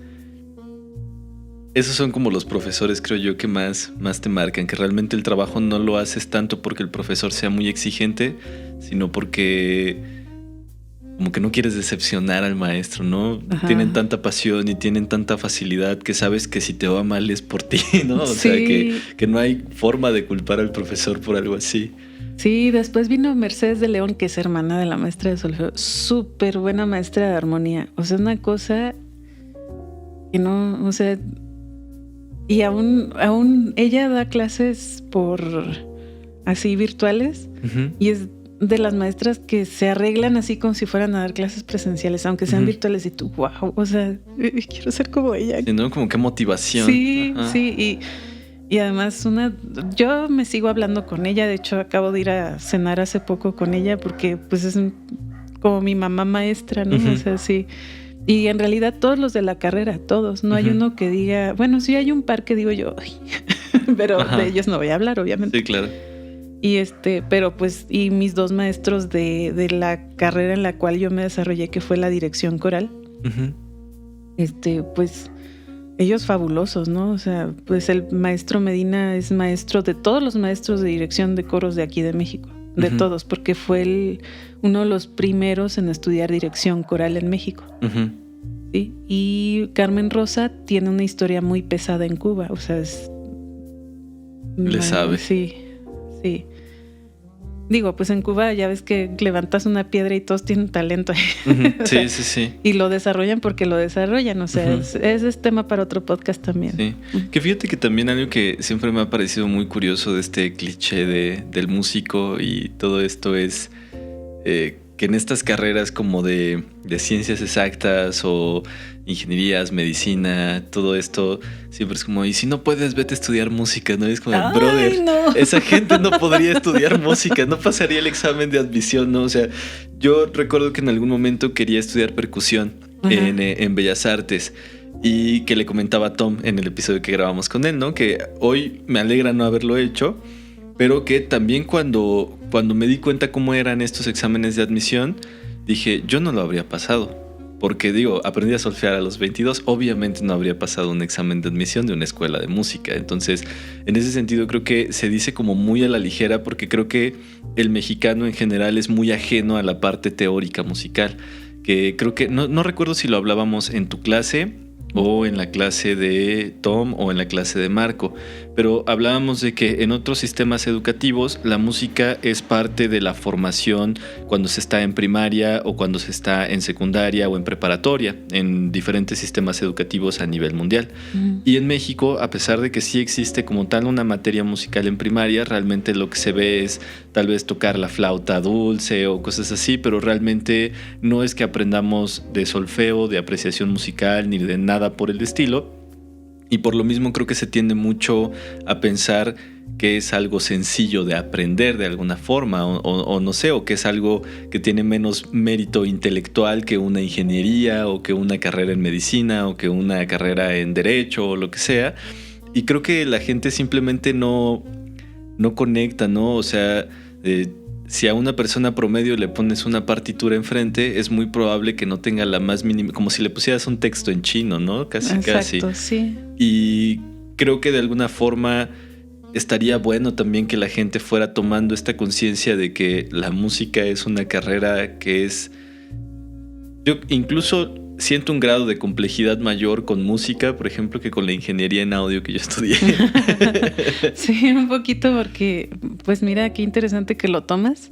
son como los profesores, creo yo, que más te marcan, que realmente el trabajo no lo haces tanto porque el profesor sea muy exigente, sino porque como que no quieres decepcionar al maestro, ¿no? Ajá. Tienen tanta pasión y tienen tanta facilidad que sabes que si te va mal es por ti, ¿no? O Sí. sea, que no hay forma de culpar al profesor por algo así. Sí, después vino Mercedes de León, que es hermana de la maestra de solfeo, súper buena maestra de armonía. O sea, una cosa que no, o sea, y aún ella da clases por así virtuales y es de las maestras que se arreglan así como si fueran a dar clases presenciales, aunque sean virtuales, y tú, wow, o sea, quiero ser como ella. Sí, ¿no? Como qué motivación. Sí, Ajá. sí, y además yo me sigo hablando con ella, de hecho acabo de ir a cenar hace poco con ella porque pues es como mi mamá maestra, ¿no? O sea, sí. Y en realidad todos los de la carrera, todos, no hay uno que diga, bueno, sí hay un par que digo yo, pero de ellos no voy a hablar, obviamente. Sí, claro. Y pero pues, y mis 2 maestros de la carrera en la cual yo me desarrollé, que fue la dirección coral, pues ellos fabulosos, ¿no? O sea, pues el maestro Medina es maestro de todos los maestros de dirección de coros de aquí de México, de todos, porque fue uno de los primeros en estudiar dirección coral en México. ¿Sí? Y Carmen Rosa tiene una historia muy pesada en Cuba, o sea, Le sabe. Sí. Digo, pues en Cuba ya ves que levantas una piedra y todos tienen talento ahí. Sí, sí. Y lo desarrollan porque lo desarrollan, o sea, ese es tema para otro podcast también. Sí. Que fíjate que también algo que siempre me ha parecido muy curioso de este cliché del músico y todo esto es que en estas carreras como de ciencias exactas o ingenierías, medicina, todo esto, siempre es como, y si no puedes, vete a estudiar música, ¿no? Es como, ¡ay, brother, no! Esa gente no podría estudiar música, no pasaría el examen de admisión, ¿no? O sea, yo recuerdo que en algún momento quería estudiar percusión en Bellas Artes y que le comentaba a Tom en el episodio que grabamos con él, ¿no? Que hoy me alegra no haberlo hecho, pero que también cuando me di cuenta cómo eran estos exámenes de admisión, dije, yo no lo habría pasado. Porque digo, aprendí a solfear a los 22, obviamente no habría pasado un examen de admisión de una escuela de música. Entonces, en ese sentido creo que se dice como muy a la ligera, porque creo que el mexicano en general es muy ajeno a la parte teórica musical, que creo que no recuerdo si lo hablábamos en tu clase o en la clase de Tom o en la clase de Marco, pero hablábamos de que en otros sistemas educativos la música es parte de la formación cuando se está en primaria o cuando se está en secundaria o en preparatoria, en diferentes sistemas educativos a nivel mundial. Y en México, a pesar de que sí existe como tal una materia musical en primaria, realmente lo que se ve es tal vez tocar la flauta dulce o cosas así, pero realmente no es que aprendamos de solfeo, de apreciación musical, ni de nada por el estilo. Y por lo mismo creo que se tiende mucho a pensar que es algo sencillo de aprender de alguna forma o no sé, o que es algo que tiene menos mérito intelectual que una ingeniería o que una carrera en medicina o que una carrera en derecho o lo que sea. Y creo que la gente simplemente no conecta, ¿no? O sea, si a una persona promedio le pones una partitura enfrente, es muy probable que no tenga la más mínima, como si le pusieras un texto en chino, ¿no? Casi. Exacto, sí. Y creo que de alguna forma estaría bueno también que la gente fuera tomando esta conciencia de que la música es una carrera que es... Yo incluso siento un grado de complejidad mayor con música, por ejemplo, que con la ingeniería en audio que yo estudié. Sí, un poquito porque, pues mira, qué interesante que lo tomas.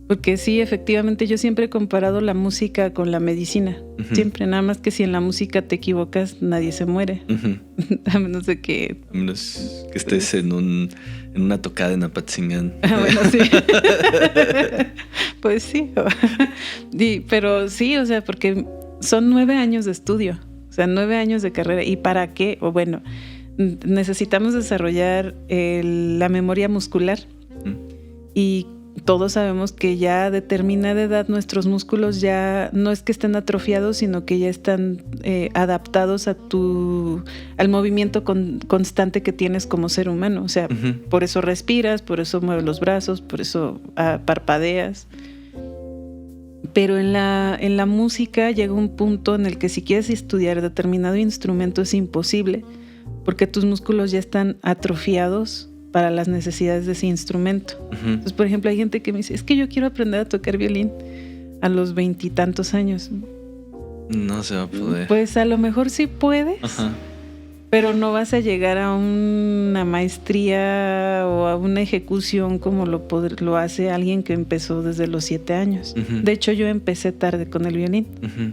Porque sí, efectivamente, yo siempre he comparado la música con la medicina. Uh-huh. Siempre, nada más que si en la música te equivocas, nadie se muere. Uh-huh. A menos de que... A menos que estés en una tocada en Apatzingán. Bueno, sí. Pues sí. Pero sí, o sea, porque son 9 años de estudio. O sea, 9 años de carrera. ¿Y para qué? O bueno, necesitamos desarrollar la memoria muscular. Uh-huh. Y todos sabemos que ya a determinada edad nuestros músculos ya no es que estén atrofiados, sino que ya están adaptados al movimiento constante que tienes como ser humano. O sea, uh-huh. Por eso respiras, por eso mueves los brazos, por eso parpadeas. Pero en la música llega un punto en el que si quieres estudiar determinado instrumento es imposible, porque tus músculos ya están atrofiados para las necesidades de ese instrumento. Uh-huh. Entonces, por ejemplo, hay gente que me dice, es que yo quiero aprender a tocar violín a los 20 y tantos años. No se va a poder. Pues a lo mejor sí puedes, uh-huh. Pero no vas a llegar a una maestría o a una ejecución como lo hace alguien que empezó desde los 7 años. Uh-huh. De hecho, yo empecé tarde con el violín. Uh-huh.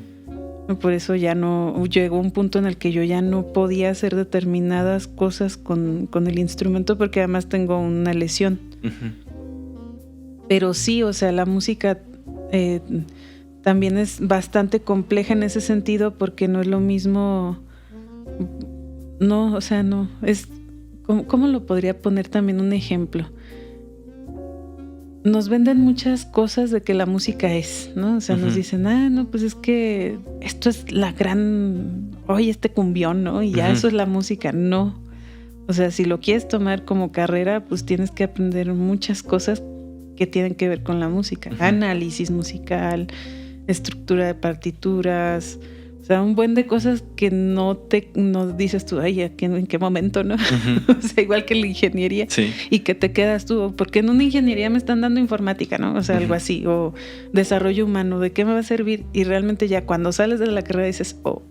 Por eso ya no llegó un punto en el que yo ya no podía hacer determinadas cosas con el instrumento porque además tengo una lesión. Uh-huh. Pero sí, o sea, la música también es bastante compleja en ese sentido porque no es lo mismo. No, o sea, no. Es ¿cómo lo podría poner también un ejemplo? Nos venden muchas cosas de que la música es, ¿no? O sea, uh-huh. Nos dicen, no, pues es que esto es la gran... Oye, este cumbión, ¿no? Y ya uh-huh. Eso es la música. No. O sea, si lo quieres tomar como carrera, pues tienes que aprender muchas cosas que tienen que ver con la música. Uh-huh. Análisis musical, estructura de partituras... O sea, un buen de cosas que no dices tú, ay, ¿en qué momento, no? Uh-huh. O sea, igual que la ingeniería. Sí. Y que te quedas tú, porque en una ingeniería me están dando informática, ¿no? O sea, uh-huh. Algo así, o desarrollo humano, ¿de qué me va a servir? Y realmente ya cuando sales de la carrera dices, oh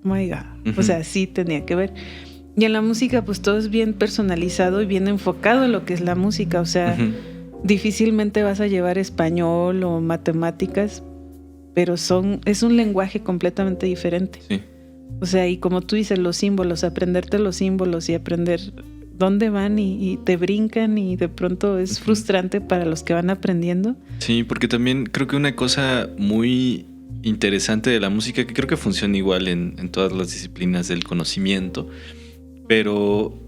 my God. Uh-huh. O sea, sí tenía que ver. Y en la música, pues todo es bien personalizado y bien enfocado en lo que es la música. O sea, uh-huh. Difícilmente vas a llevar español o matemáticas, pero es un lenguaje completamente diferente. Sí. O sea, y como tú dices, los símbolos, aprenderte los símbolos y aprender dónde van y te brincan y de pronto es uh-huh. Frustrante para los que van aprendiendo. Sí, porque también creo que una cosa muy interesante de la música, que creo que funciona igual en todas las disciplinas del conocimiento, pero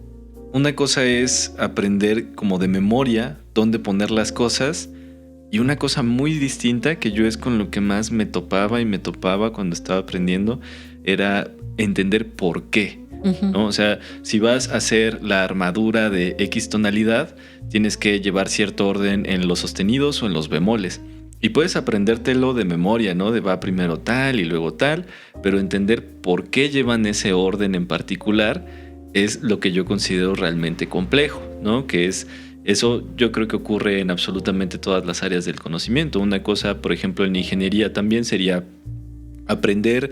una cosa es aprender como de memoria dónde poner las cosas. Y una cosa muy distinta que yo es con lo que más me topaba cuando estaba aprendiendo era entender por qué, uh-huh. ¿no? O sea, si vas a hacer la armadura de X tonalidad, tienes que llevar cierto orden en los sostenidos o en los bemoles. Y puedes aprendértelo de memoria, ¿no? De va primero tal y luego tal, pero entender por qué llevan ese orden en particular es lo que yo considero realmente complejo, ¿no? Que es... Eso yo creo que ocurre en absolutamente todas las áreas del conocimiento. Una cosa, por ejemplo, en ingeniería también sería aprender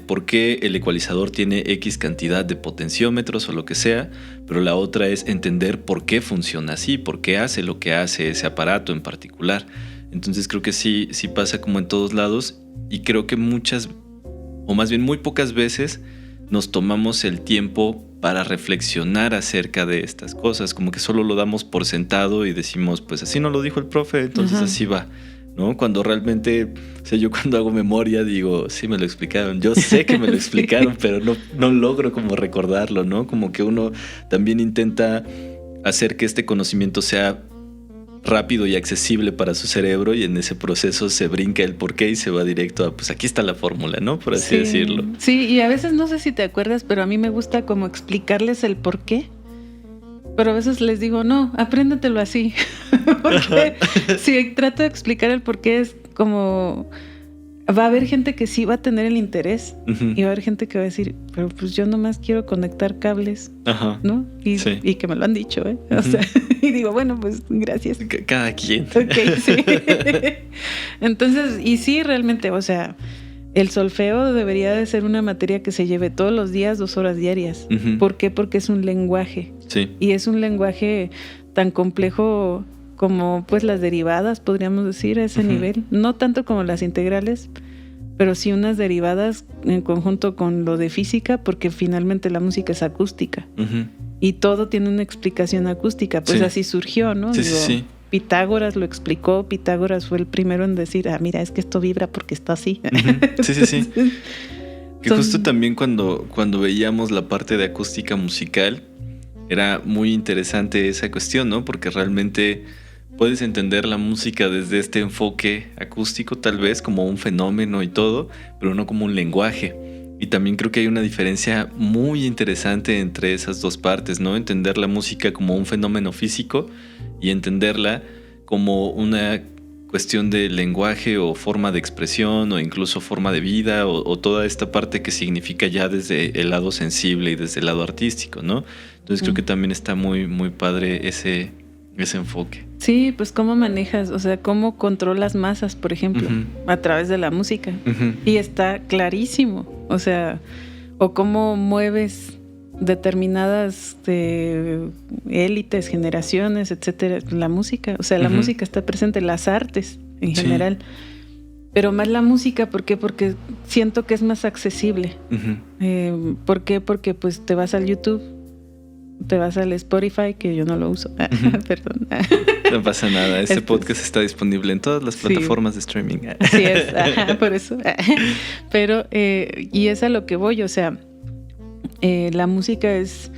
por qué el ecualizador tiene X cantidad de potenciómetros o lo que sea, pero la otra es entender por qué funciona así, por qué hace lo que hace ese aparato en particular. Entonces creo que sí pasa como en todos lados, y creo que muchas, o más bien muy pocas veces, nos tomamos el tiempo para reflexionar acerca de estas cosas, como que solo lo damos por sentado y decimos, pues así no lo dijo el profe, entonces así va, ¿no? Cuando realmente, o sea, yo cuando hago memoria digo, sí me lo explicaron, yo sé que me lo explicaron, pero no logro como recordarlo, ¿no? Como que uno también intenta hacer que este conocimiento sea rápido y accesible para su cerebro, y en ese proceso se brinca el porqué y se va directo a, pues aquí está la fórmula, ¿no? Por así decirlo. Sí, y a veces no sé si te acuerdas, pero a mí me gusta como explicarles el porqué. Pero a veces les digo, no, apréndatelo así. Porque si trato de explicar el porqué es como... Va a haber gente que sí va a tener el interés, y va a haber gente que va a decir, pero pues yo nomás quiero conectar cables, ¿no? Y que me lo han dicho, ¿eh? O sea, y digo, bueno, pues gracias. Cada quien. Ok, sí. Entonces, y sí, realmente, o sea, el solfeo debería de ser una materia que se lleve todos los días 2 horas diarias. ¿Por qué? Porque es un lenguaje. Sí. Y es un lenguaje tan complejo como pues las derivadas, podríamos decir, a ese nivel. No tanto como las integrales, pero sí unas derivadas en conjunto con lo de física, porque finalmente la música es acústica. Y todo tiene una explicación acústica, pues así surgió, ¿no? Sí. Pitágoras lo explicó, Pitágoras fue el primero en decir, mira, es que esto vibra porque está así. Sí. Que justo también cuando veíamos la parte de acústica musical, era muy interesante esa cuestión, ¿no? Porque realmente puedes entender la música desde este enfoque acústico, tal vez como un fenómeno y todo, pero no como un lenguaje. Y también creo que hay una diferencia muy interesante entre esas dos partes, ¿no? Entender la música como un fenómeno físico y entenderla como una cuestión de lenguaje o forma de expresión o incluso forma de vida o toda esta parte que significa ya desde el lado sensible y desde el lado artístico, ¿no? Entonces creo que también está muy, muy padre ese enfoque. Sí, pues cómo manejas, o sea, cómo controlas masas, por ejemplo, a través de la música. Y está clarísimo, o sea, o cómo mueves determinadas élites, generaciones, etcétera, la música, o sea, la música está presente, las artes en general, pero más la música, ¿por qué? Porque siento que es más accesible. ¿Por qué? Porque pues te vas al YouTube, te vas al Spotify, que yo no lo uso, perdón. No pasa nada, este podcast está disponible en todas las plataformas de streaming. Así es, por eso. Pero, y es a lo que voy, o sea, la música es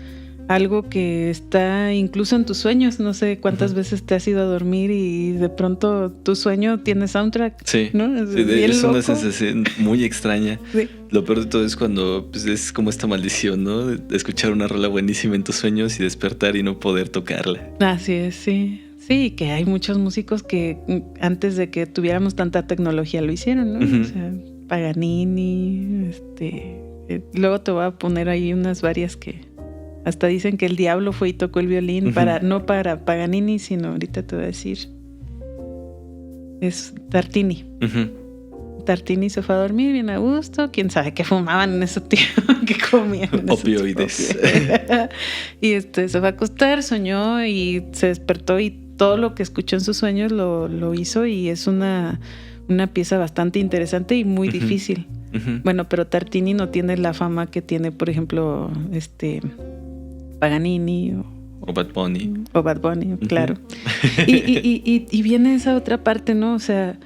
algo que está incluso en tus sueños. No sé cuántas veces te has ido a dormir y de pronto tu sueño tiene soundtrack. Sí, ¿no? Es una sensación muy extraña. Sí. Lo peor de todo es cuando pues, es como esta maldición, ¿no? De escuchar una rola buenísima en tus sueños y despertar y no poder tocarla. Así es, sí. Sí, que hay muchos músicos que antes de que tuviéramos tanta tecnología lo hicieron, ¿no? O sea, Paganini, luego te voy a poner ahí unas varias que hasta dicen que el diablo fue y tocó el violín, no para Paganini, sino ahorita te voy a decir, es Tartini. Tartini se fue a dormir bien a gusto, quién sabe qué fumaban en ese tiempo, qué comían en opioides. Y se fue a acostar, soñó y se despertó y todo lo que escuchó en sus sueños lo hizo, y es una pieza bastante interesante y muy difícil. Bueno, pero Tartini no tiene la fama que tiene, por ejemplo, Paganini o Bad Bunny. O Bad Bunny, claro. Y viene esa otra parte, ¿no? O sea,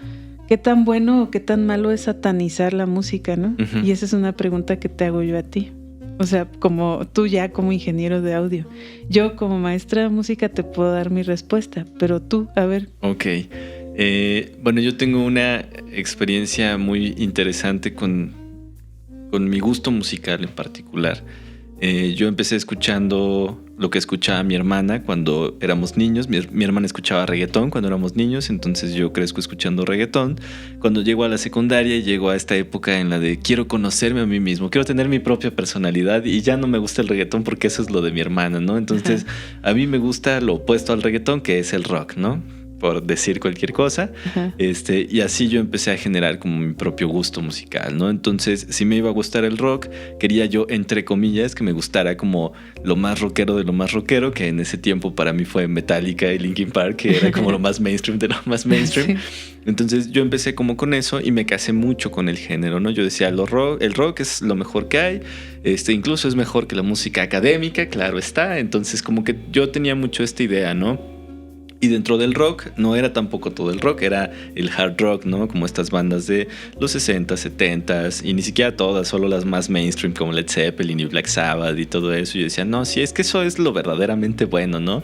¿qué tan bueno o qué tan malo es satanizar la música, no? Y esa es una pregunta que te hago yo a ti. O sea, como tú ya como ingeniero de audio. Yo como maestra de música te puedo dar mi respuesta, pero tú, a ver. Ok. Bueno, yo tengo una experiencia muy interesante con mi gusto musical en particular. Yo empecé escuchando lo que escuchaba mi hermana cuando éramos niños. Mi hermana escuchaba reggaetón cuando éramos niños, entonces yo crezco escuchando reggaetón. Cuando llego a la secundaria, llego a esta época en la de quiero conocerme a mí mismo, quiero tener mi propia personalidad y ya no me gusta el reggaetón porque eso es lo de mi hermana, ¿no? Entonces a mí me gusta lo opuesto al reggaetón, que es el rock, ¿no? por decir cualquier cosa. Ajá. Y así yo empecé a generar como mi propio gusto musical, ¿no? Entonces, si me iba a gustar el rock, quería yo, entre comillas, que me gustara como lo más rockero de lo más rockero, que en ese tiempo para mí fue Metallica y Linkin Park, que era como lo más mainstream de lo más mainstream. Sí. Entonces yo empecé como con eso y me casé mucho con el género, ¿no? Yo decía, el rock es lo mejor que hay, incluso es mejor que la música académica, claro está. Entonces como que yo tenía mucho esta idea, ¿no? Y dentro del rock no era tampoco todo el rock, era el hard rock, ¿no? Como estas bandas de los 60, 70s, y ni siquiera todas, solo las más mainstream como Led Zeppelin y Black Sabbath y todo eso. Y yo decía, no, sí, es que eso es lo verdaderamente bueno, ¿no?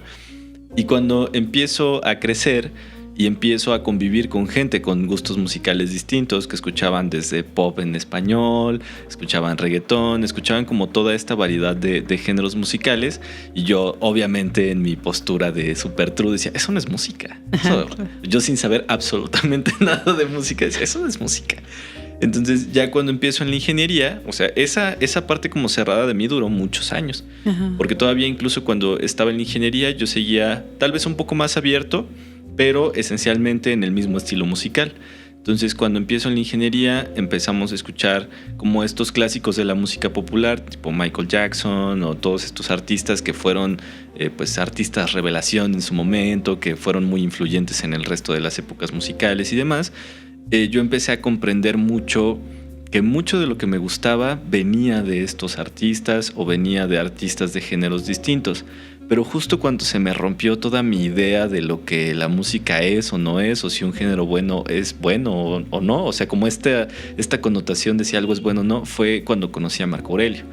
Y cuando empiezo a crecer y empiezo a convivir con gente con gustos musicales distintos, que escuchaban desde pop en español, escuchaban reggaetón, escuchaban como toda esta variedad de géneros musicales, y yo obviamente en mi postura de super true decía, eso no es música. Eso, yo sin saber absolutamente nada de música decía, eso no es música. Entonces ya cuando empiezo en la ingeniería, o sea, esa parte como cerrada de mí duró muchos años. Ajá. Porque todavía incluso cuando estaba en la ingeniería yo seguía tal vez un poco más abierto, pero esencialmente en el mismo estilo musical. Entonces cuando empiezo en la ingeniería empezamos a escuchar como estos clásicos de la música popular, tipo Michael Jackson o todos estos artistas que fueron pues artistas revelación en su momento, que fueron muy influyentes en el resto de las épocas musicales y demás. Yo empecé a comprender mucho que mucho de lo que me gustaba venía de estos artistas o venía de artistas de géneros distintos. Pero justo cuando se me rompió toda mi idea de lo que la música es o no es, o si un género bueno es bueno o no, o sea, como esta connotación de si algo es bueno o no, fue cuando conocí a Marco Aurelio,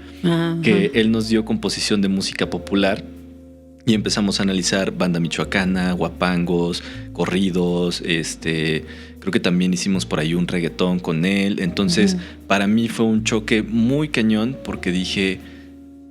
que él nos dio composición de música popular y empezamos a analizar banda michoacana, guapangos, corridos, creo que también hicimos por ahí un reggaetón con él. Entonces, para mí fue un choque muy cañón porque dije...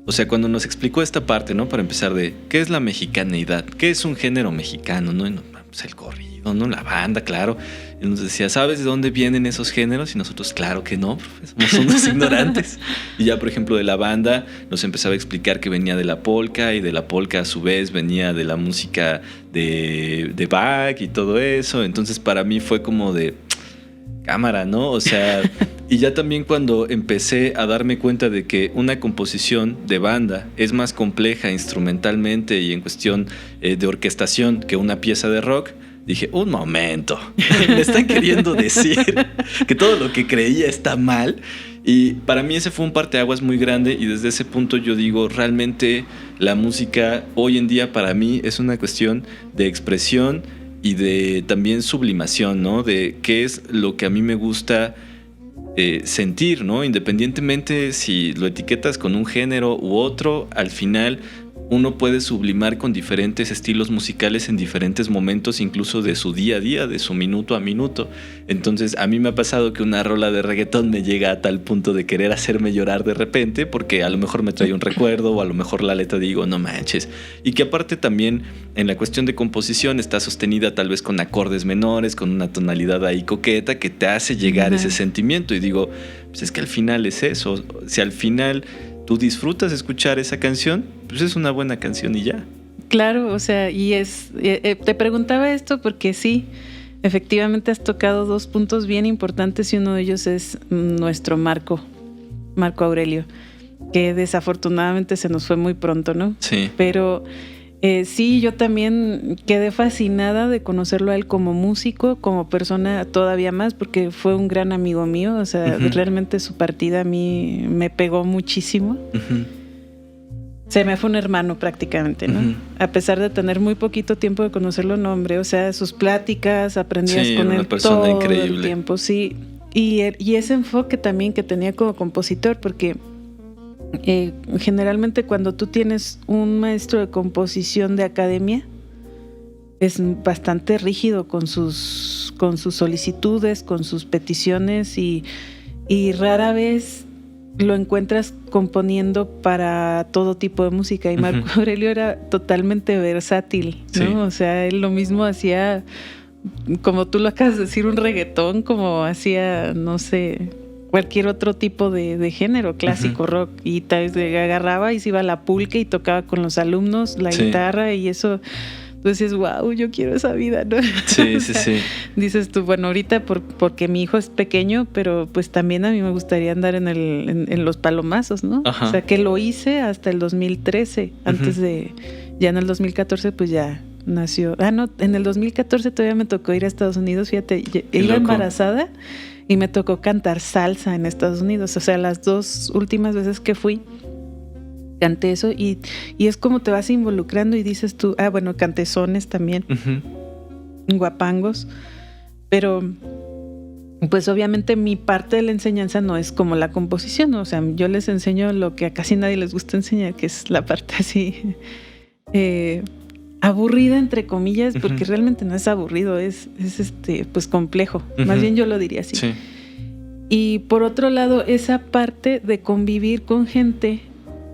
O sea, cuando nos explicó esta parte, ¿no? Para empezar de qué es la mexicaneidad, qué es un género mexicano, ¿no? Pues el corrido, ¿no? La banda, claro. Y nos decía, ¿sabes de dónde vienen esos géneros? Y nosotros, claro que no, somos unos ignorantes. Y ya, por ejemplo, de la banda nos empezaba a explicar que venía de la polka, y de la polka a su vez venía de la música de Bach y todo eso. Entonces para mí fue como de cámara, ¿no? O sea... Y ya también cuando empecé a darme cuenta de que una composición de banda es más compleja instrumentalmente y en cuestión de orquestación que una pieza de rock, dije, un momento, me están queriendo decir que todo lo que creía está mal. Y para mí ese fue un parteaguas muy grande, y desde ese punto yo digo, realmente la música hoy en día para mí es una cuestión de expresión y de también sublimación, ¿no? De qué es lo que a mí me gusta sentir, ¿no? Independientemente si lo etiquetas con un género u otro, al final uno puede sublimar con diferentes estilos musicales en diferentes momentos, incluso de su día a día, de su minuto a minuto. Entonces a mí me ha pasado que una rola de reggaetón me llega a tal punto de querer hacerme llorar de repente, porque a lo mejor me trae un recuerdo, o a lo mejor la letra digo, no manches. Y que aparte también en la cuestión de composición está sostenida tal vez con acordes menores, con una tonalidad ahí coqueta que te hace llegar ese sentimiento. Y digo, pues es que al final es eso. Si al final tú disfrutas escuchar esa canción, pues es una buena canción y ya. Claro, o sea, y te preguntaba esto porque sí, efectivamente has tocado dos puntos bien importantes, y uno de ellos es nuestro Marco Aurelio, que desafortunadamente se nos fue muy pronto, ¿no? Sí. Pero sí, yo también quedé fascinada de conocerlo a él como músico, como persona todavía más, porque fue un gran amigo mío. O sea, realmente su partida a mí me pegó muchísimo. Se me fue un hermano prácticamente, ¿no? A pesar de tener muy poquito tiempo de conocerlo, no, hombre, o sea, sus pláticas, aprendías con él todo increíble. El tiempo, sí. Y ese enfoque también que tenía como compositor, porque generalmente cuando tú tienes un maestro de composición de academia, es bastante rígido con sus solicitudes, con sus peticiones, y rara vez lo encuentras componiendo para todo tipo de música. Y Marco Aurelio era totalmente versátil, ¿no? Sí. O sea, él lo mismo hacía, como tú lo acabas de decir, un reggaetón, como hacía, no sé, cualquier otro tipo de género, clásico, rock, y agarraba y se iba a la pulque y tocaba con los alumnos la guitarra, y eso tú decías, wow, yo quiero esa vida, ¿no? Sí, sí, sí. Dices tú, bueno, ahorita porque mi hijo es pequeño, pero pues también a mí me gustaría andar en los palomazos, ¿no? Ajá. O sea, que lo hice hasta el 2013, antes de, ya en el 2014 pues ya nació. No, en el 2014 todavía me tocó ir a Estados Unidos, fíjate, iba embarazada y me tocó cantar salsa en Estados Unidos. O sea, las 2 últimas veces que fui, canté eso y es como te vas involucrando y dices tú, bueno, canté sones también, guapangos, pero pues obviamente mi parte de la enseñanza no es como la composición, ¿no? O sea, yo les enseño lo que a casi nadie les gusta enseñar, que es la parte así aburrida, entre comillas, porque realmente no es aburrido, es pues complejo, más bien yo lo diría así. Sí. Y por otro lado, esa parte de convivir con gente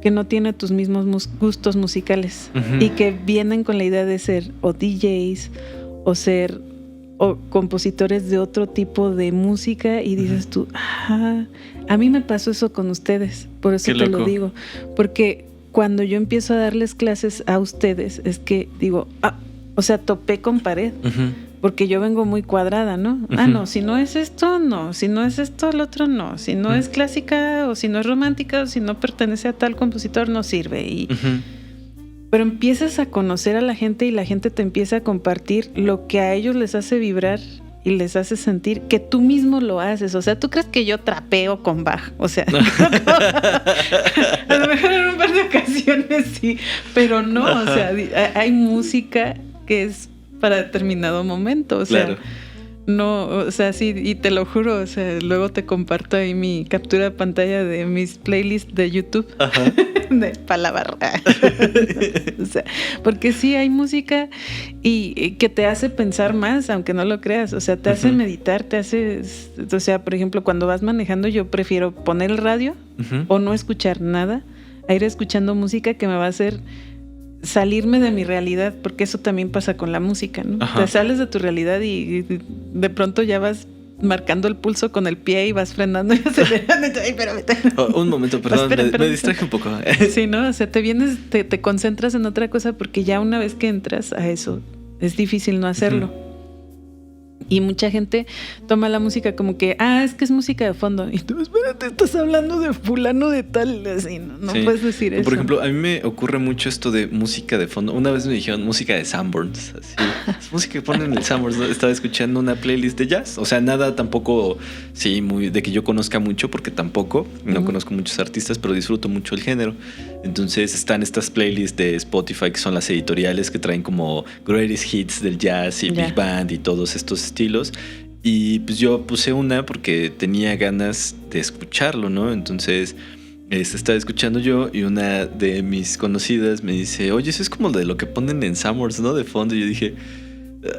que no tiene tus mismos gustos musicales y que vienen con la idea de ser o DJs o compositores de otro tipo de música y dices tú, a mí me pasó eso con ustedes, por eso te lo digo, porque cuando yo empiezo a darles clases a ustedes es que digo, o sea, topé con pared. Porque yo vengo muy cuadrada, ¿no? No, si no es esto, no. Si no es esto, el otro, no. Si no es clásica, o si no es romántica, o si no pertenece a tal compositor, no sirve. Pero empiezas a conocer a la gente y la gente te empieza a compartir lo que a ellos les hace vibrar y les hace sentir que tú mismo lo haces. O sea, ¿tú crees que yo trapeo con Bach? O sea, a lo mejor en un par de ocasiones sí, pero no. O sea, hay música que es para determinado momento, o sea, no, o sea, sí, y te lo juro, o sea, luego te comparto ahí mi captura de pantalla de mis playlists de YouTube de Palabarra. O sea, porque sí hay música y que te hace pensar más, aunque no lo creas, o sea, te hace meditar, te hace, o sea, por ejemplo, cuando vas manejando yo prefiero poner el radio o no escuchar nada, a ir escuchando música que me va a hacer salirme de mi realidad, porque eso también pasa con la música, ¿no? Te sales de tu realidad y de pronto ya vas marcando el pulso con el pie y vas frenando y acelerando. Ay, espérame. Un momento, perdón, me distraje un poco. Sí, ¿no? O sea, te concentras en otra cosa porque ya una vez que entras a eso, es difícil no hacerlo. Y mucha gente toma la música como que, es que es música de fondo. Y tú, espérate, estás hablando de fulano de tal. Así, no puedes decir eso. Por ejemplo, a mí me ocurre mucho esto de música de fondo. Una vez me dijeron música de Sanborns. Así, es música que ponen en el Sanborns, ¿no? Estaba escuchando una playlist de jazz. O sea, nada tampoco, sí, muy de que yo conozca mucho, porque tampoco, no conozco muchos artistas, pero disfruto mucho el género. Entonces están estas playlists de Spotify que son las editoriales que traen como greatest hits del jazz y big band y todos estos estilos. Y pues yo puse una porque tenía ganas de escucharlo, ¿no? Entonces estaba escuchando yo y una de mis conocidas me dice, oye, eso es como de lo que ponen en Summers, ¿no? De fondo. Y yo dije,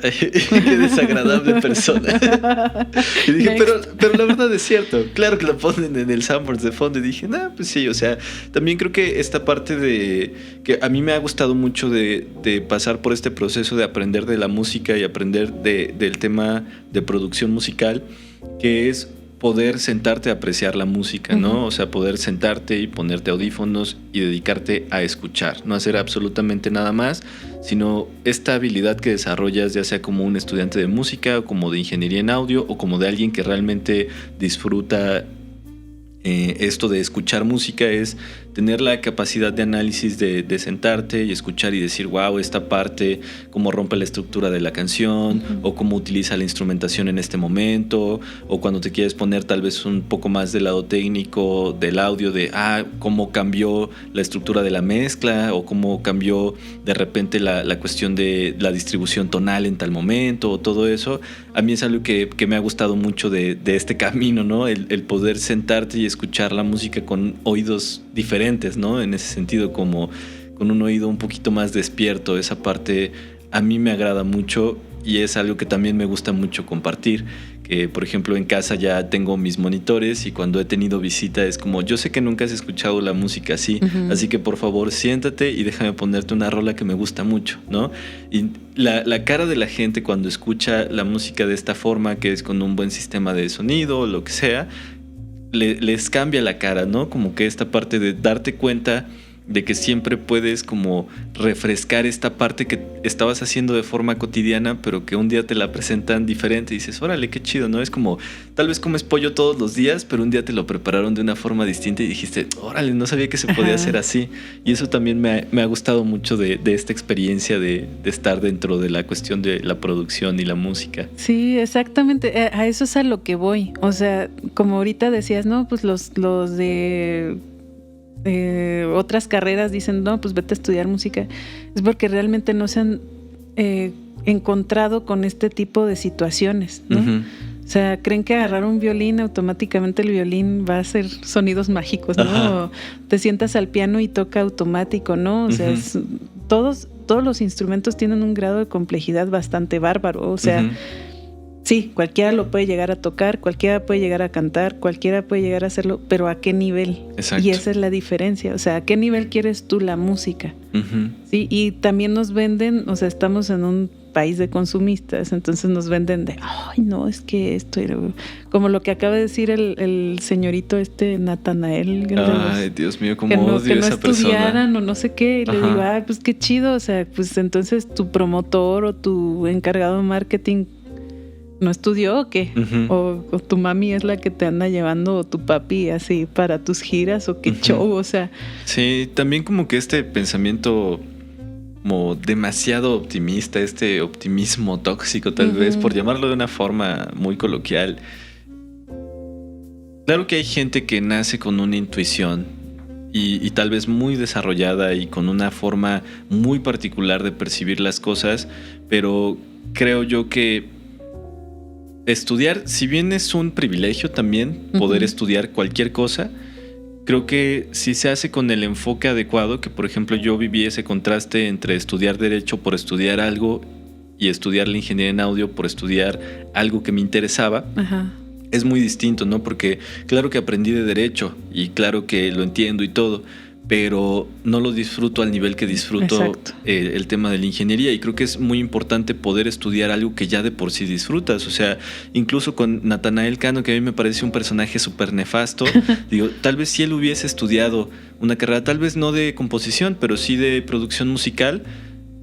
qué desagradable persona. Y dije, pero la verdad es cierto, claro que lo ponen en el Summers de fondo. Y dije, pues sí, o sea, también creo que esta parte de que a mí me ha gustado mucho de pasar por este proceso de aprender de la música y aprender del tema de producción musical, que es poder sentarte a apreciar la música, ¿no? O sea, poder sentarte y ponerte audífonos y dedicarte a escuchar, no hacer absolutamente nada más, sino esta habilidad que desarrollas, ya sea como un estudiante de música o como de ingeniería en audio o como de alguien que realmente disfruta esto de escuchar música, es tener la capacidad de análisis de sentarte y escuchar y decir, wow, esta parte, cómo rompe la estructura de la canción, o cómo utiliza la instrumentación en este momento, o cuando te quieres poner tal vez un poco más del lado técnico del audio, de cómo cambió la estructura de la mezcla, o cómo cambió de repente la cuestión de la distribución tonal en tal momento, o todo eso. A mí es algo que me ha gustado mucho de este camino, ¿no? El poder sentarte y escuchar la música con oídos diferentes, ¿no? En ese sentido, como con un oído un poquito más despierto. Esa parte a mí me agrada mucho y es algo que también me gusta mucho compartir. Que, por ejemplo, en casa ya tengo mis monitores y cuando he tenido visita es como, yo sé que nunca has escuchado la música así, así que por favor siéntate y déjame ponerte una rola que me gusta mucho, ¿no? Y la cara de la gente cuando escucha la música de esta forma, que es con un buen sistema de sonido o lo que sea, les cambia la cara, ¿no? Como que esta parte de darte cuenta de que siempre puedes como refrescar esta parte que estabas haciendo de forma cotidiana, pero que un día te la presentan diferente y dices, órale, qué chido, ¿no? Es como, tal vez comes pollo todos los días, pero un día te lo prepararon de una forma distinta y dijiste, órale, no sabía que se podía hacer así. Y eso también me ha gustado mucho de esta experiencia de estar dentro de la cuestión de la producción y la música. Sí, exactamente, a eso es a lo que voy. O sea, como ahorita decías, no, pues los de otras carreras dicen, no, pues vete a estudiar música. Es porque realmente no se han encontrado con este tipo de situaciones, ¿no? Uh-huh. O sea, creen que agarrar un violín, automáticamente el violín va a hacer sonidos mágicos, ¿no? O te sientas al piano y toca automático, ¿no? O sea, uh-huh. Todos los instrumentos tienen un grado de complejidad bastante bárbaro. O sea, uh-huh. Sí, cualquiera lo puede llegar a tocar, cualquiera puede llegar a cantar, cualquiera puede llegar a hacerlo, pero ¿a qué nivel? Exacto. Y esa es la diferencia. O sea, ¿a qué nivel quieres tú la música? Uh-huh. Sí, y también nos venden, o sea, estamos en un país de consumistas, entonces nos venden de, ay, no, es que esto era como lo que acaba de decir el señorito Natanael. Ay, Dios mío, cómo odio a esa persona. Que no estudiaran o no sé qué, y le digo, ay, pues qué chido, o sea, pues entonces tu promotor o tu encargado de marketing ¿no estudió o qué? Uh-huh. O tu mami es la que te anda llevando, o tu papi así para tus giras, o qué uh-huh. show, o sea. Sí, también como que este pensamiento como demasiado optimista, este optimismo tóxico tal uh-huh. vez, por llamarlo de una forma muy coloquial. Claro que hay gente que nace con una intuición y tal vez muy desarrollada y con una forma muy particular de percibir las cosas, pero creo yo que estudiar, si bien es un privilegio también poder uh-huh. estudiar cualquier cosa, creo que si se hace con el enfoque adecuado, que por ejemplo yo viví ese contraste entre estudiar Derecho por estudiar algo y estudiar la ingeniería en audio por estudiar algo que me interesaba, uh-huh. es muy distinto, ¿no? Porque claro que aprendí de Derecho y claro que lo entiendo y todo, pero no lo disfruto al nivel que disfruto el tema de la ingeniería, y creo que es muy importante poder estudiar algo que ya de por sí disfrutas. O sea, incluso con Natanael Cano, que a mí me parece un personaje súper nefasto, digo, tal vez si él hubiese estudiado una carrera, tal vez no de composición, pero sí de producción musical,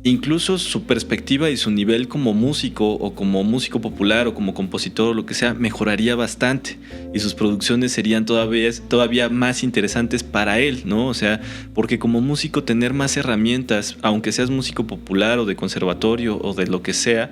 incluso su perspectiva y su nivel como músico o como músico popular o como compositor o lo que sea mejoraría bastante y sus producciones serían todavía más interesantes para él, ¿no? O sea, porque como músico tener más herramientas, aunque seas músico popular o de conservatorio o de lo que sea,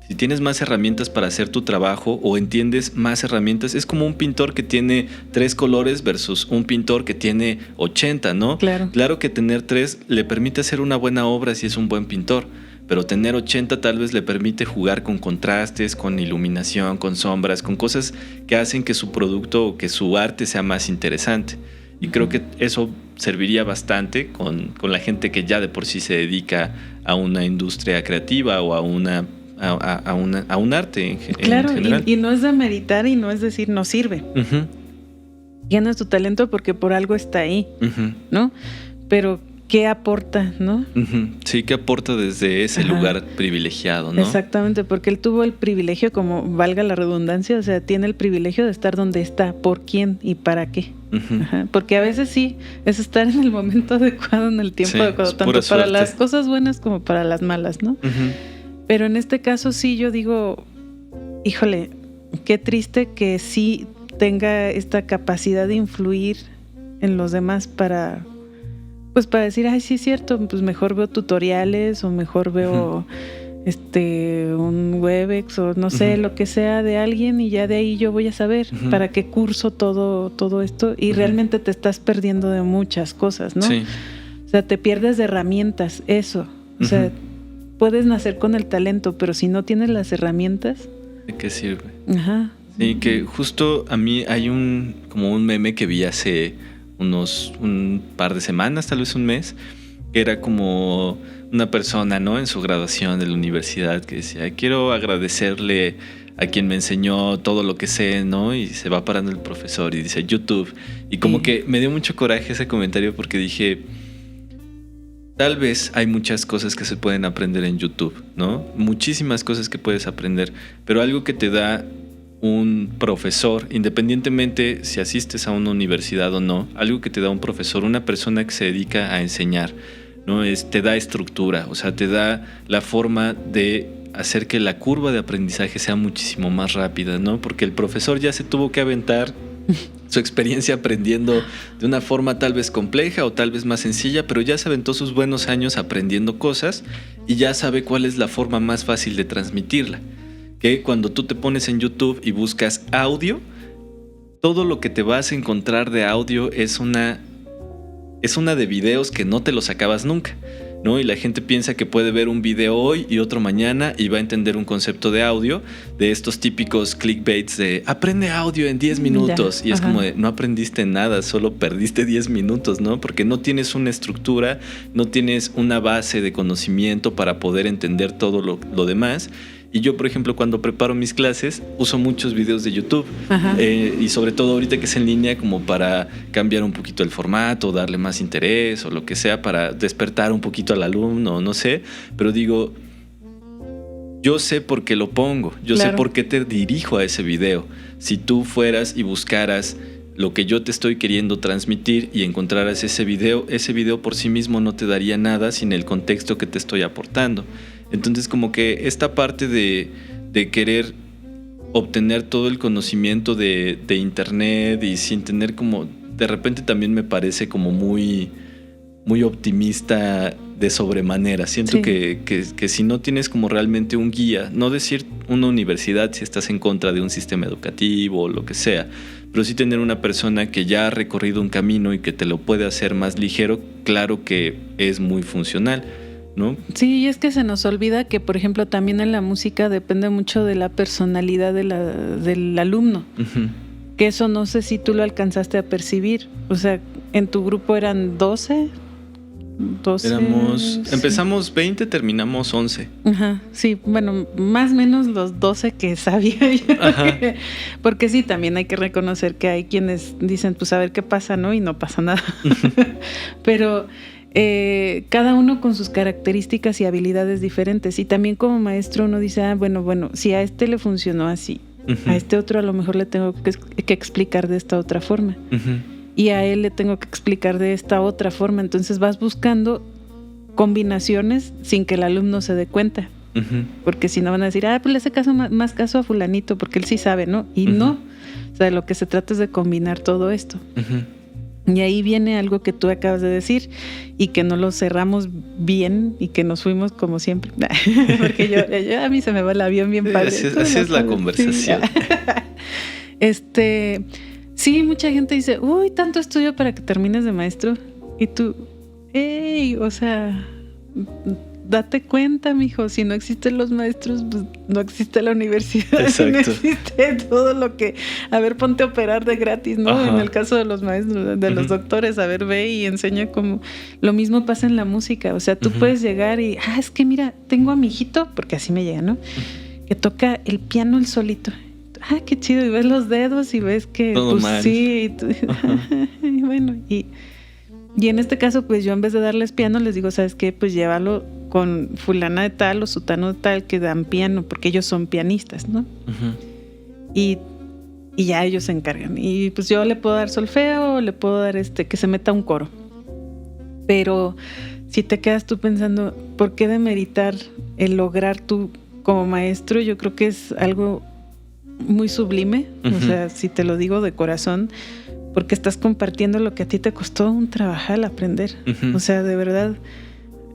si tienes más herramientas para hacer tu trabajo o entiendes más herramientas, es como un pintor que tiene 3 colores versus un pintor que tiene 80, ¿no? Claro que tener 3 le permite hacer una buena obra si es un buen pintor, pero tener 80 tal vez le permite jugar con contrastes, con iluminación, con sombras, con cosas que hacen que su producto o que su arte sea más interesante. Y creo que eso serviría bastante con la gente que ya de por sí se dedica a una industria creativa o a un arte en general. Y no es de meritar y no es decir no sirve. Uh-huh. Tienes tu talento porque por algo está ahí, uh-huh. ¿no? Pero ¿qué aporta, no? Uh-huh. Sí, ¿qué aporta desde ese uh-huh. lugar privilegiado, no? Exactamente, porque él tuvo el privilegio, como valga la redundancia, o sea, tiene el privilegio de estar donde está, por quién y para qué. Uh-huh. Ajá. Porque a veces sí, es estar en el momento adecuado, en el tiempo adecuado, tanto para las cosas buenas como para las malas, ¿no? Uh-huh. Pero en este caso sí yo digo, híjole, qué triste que sí tenga esta capacidad de influir en los demás para decir, ay, sí es cierto, pues mejor veo tutoriales o mejor veo uh-huh. Un Webex o no sé, uh-huh. lo que sea de alguien, y ya de ahí yo voy a saber uh-huh. para qué curso todo esto, y uh-huh. realmente te estás perdiendo de muchas cosas, ¿no? Sí. O sea, te pierdes de herramientas, eso, o uh-huh. sea, puedes nacer con el talento, pero si no tienes las herramientas, ¿de qué sirve? Ajá. Sí, que justo a mí hay como un meme que vi hace un par de semanas, tal vez un mes, que era como una persona, ¿no? En su graduación de la universidad, que decía, quiero agradecerle a quien me enseñó todo lo que sé, ¿no? Y se va parando el profesor y dice YouTube. Y como sí. que me dio mucho coraje ese comentario, porque dije, tal vez hay muchas cosas que se pueden aprender en YouTube, ¿no? Muchísimas cosas que puedes aprender, pero algo que te da un profesor, independientemente si asistes a una universidad o no, algo que te da un profesor, una persona que se dedica a enseñar, ¿no? Te da estructura, o sea, te da la forma de hacer que la curva de aprendizaje sea muchísimo más rápida, ¿no? Porque el profesor ya se tuvo que aventar su experiencia aprendiendo de una forma tal vez compleja o tal vez más sencilla, pero ya se aventó sus buenos años aprendiendo cosas y ya sabe cuál es la forma más fácil de transmitirla. Que cuando tú te pones en YouTube y buscas audio, todo lo que te vas a encontrar de audio es una de videos que no te los acabas nunca, ¿no? Y la gente piensa que puede ver un video hoy y otro mañana y va a entender un concepto de audio, de estos típicos clickbaits de aprende audio en 10 minutos. Y es como de, no aprendiste nada, solo perdiste 10 minutos, ¿no? Porque no tienes una estructura, no tienes una base de conocimiento para poder entender todo lo demás. Y yo, por ejemplo, cuando preparo mis clases, uso muchos videos de YouTube. Y sobre todo ahorita que es en línea, como para cambiar un poquito el formato, darle más interés o lo que sea, para despertar un poquito al alumno, no sé. Pero digo, yo sé por qué lo pongo, yo sé por qué te dirijo a ese video. Si tú fueras y buscaras lo que yo te estoy queriendo transmitir y encontraras ese video por sí mismo no te daría nada sin el contexto que te estoy aportando. Entonces como que esta parte de querer obtener todo el conocimiento de internet y sin tener como... De repente también me parece como muy, muy optimista de sobremanera. Siento que si no tienes como realmente un guía, no decir una universidad si estás en contra de un sistema educativo o lo que sea, pero sí tener una persona que ya ha recorrido un camino y que te lo puede hacer más ligero, claro que es muy funcional, ¿no? Sí, y es que se nos olvida que, por ejemplo, también en la música depende mucho de la personalidad del alumno. Que eso no sé si tú lo alcanzaste a percibir. O sea, en tu grupo eran 12. Empezamos 20, terminamos 11. Sí, bueno, más o menos los 12 que sabía yo. Porque sí, también hay que reconocer que hay quienes dicen, pues a ver qué pasa, ¿no? Y no pasa nada. Pero cada uno con sus características y habilidades diferentes. Y también como maestro uno dice, bueno, si a este le funcionó así, a este otro a lo mejor le tengo que explicar de esta otra forma. Y a él le tengo que explicar de esta otra forma. Entonces vas buscando combinaciones sin que el alumno se dé cuenta. Porque si no van a decir, pues le hace más caso a fulanito porque él sí sabe, ¿no? Y no. O sea, lo que se trata es de combinar todo esto. Y ahí viene algo que tú acabas de decir y que no lo cerramos bien y que nos fuimos como siempre. Porque yo a mí se me va el avión bien padre. Así es la conversación. Sí, mucha gente dice, uy, tanto estudio para que termines de maestro. Y tú, o sea, date cuenta, mijo, si no existen los maestros, pues no existe la universidad. Exacto. No existe todo lo que... A ver, ponte a operar de gratis, ¿no? En el caso de los maestros, de los doctores, a ver, ve y enseña cómo... Lo mismo pasa en la música. O sea, tú puedes llegar y... es que mira, tengo a mi hijito, porque así me llega, ¿no? Que toca el piano él solito. Qué chido, y ves los dedos y ves que todo pues mal. Sí, y bueno, y en este caso pues yo en vez de darles piano les digo, ¿sabes qué? Pues llévalo con fulana de tal o sutano de tal que dan piano, porque ellos son pianistas, ¿no? Y ya ellos se encargan, y pues yo le puedo dar solfeo, le puedo dar que se meta un coro, pero si te quedas tú pensando, ¿por qué demeritar el lograr tú como maestro? Yo creo que es algo muy sublime, o sea, si te lo digo de corazón, porque estás compartiendo lo que a ti te costó un trabajar aprender. O sea, de verdad,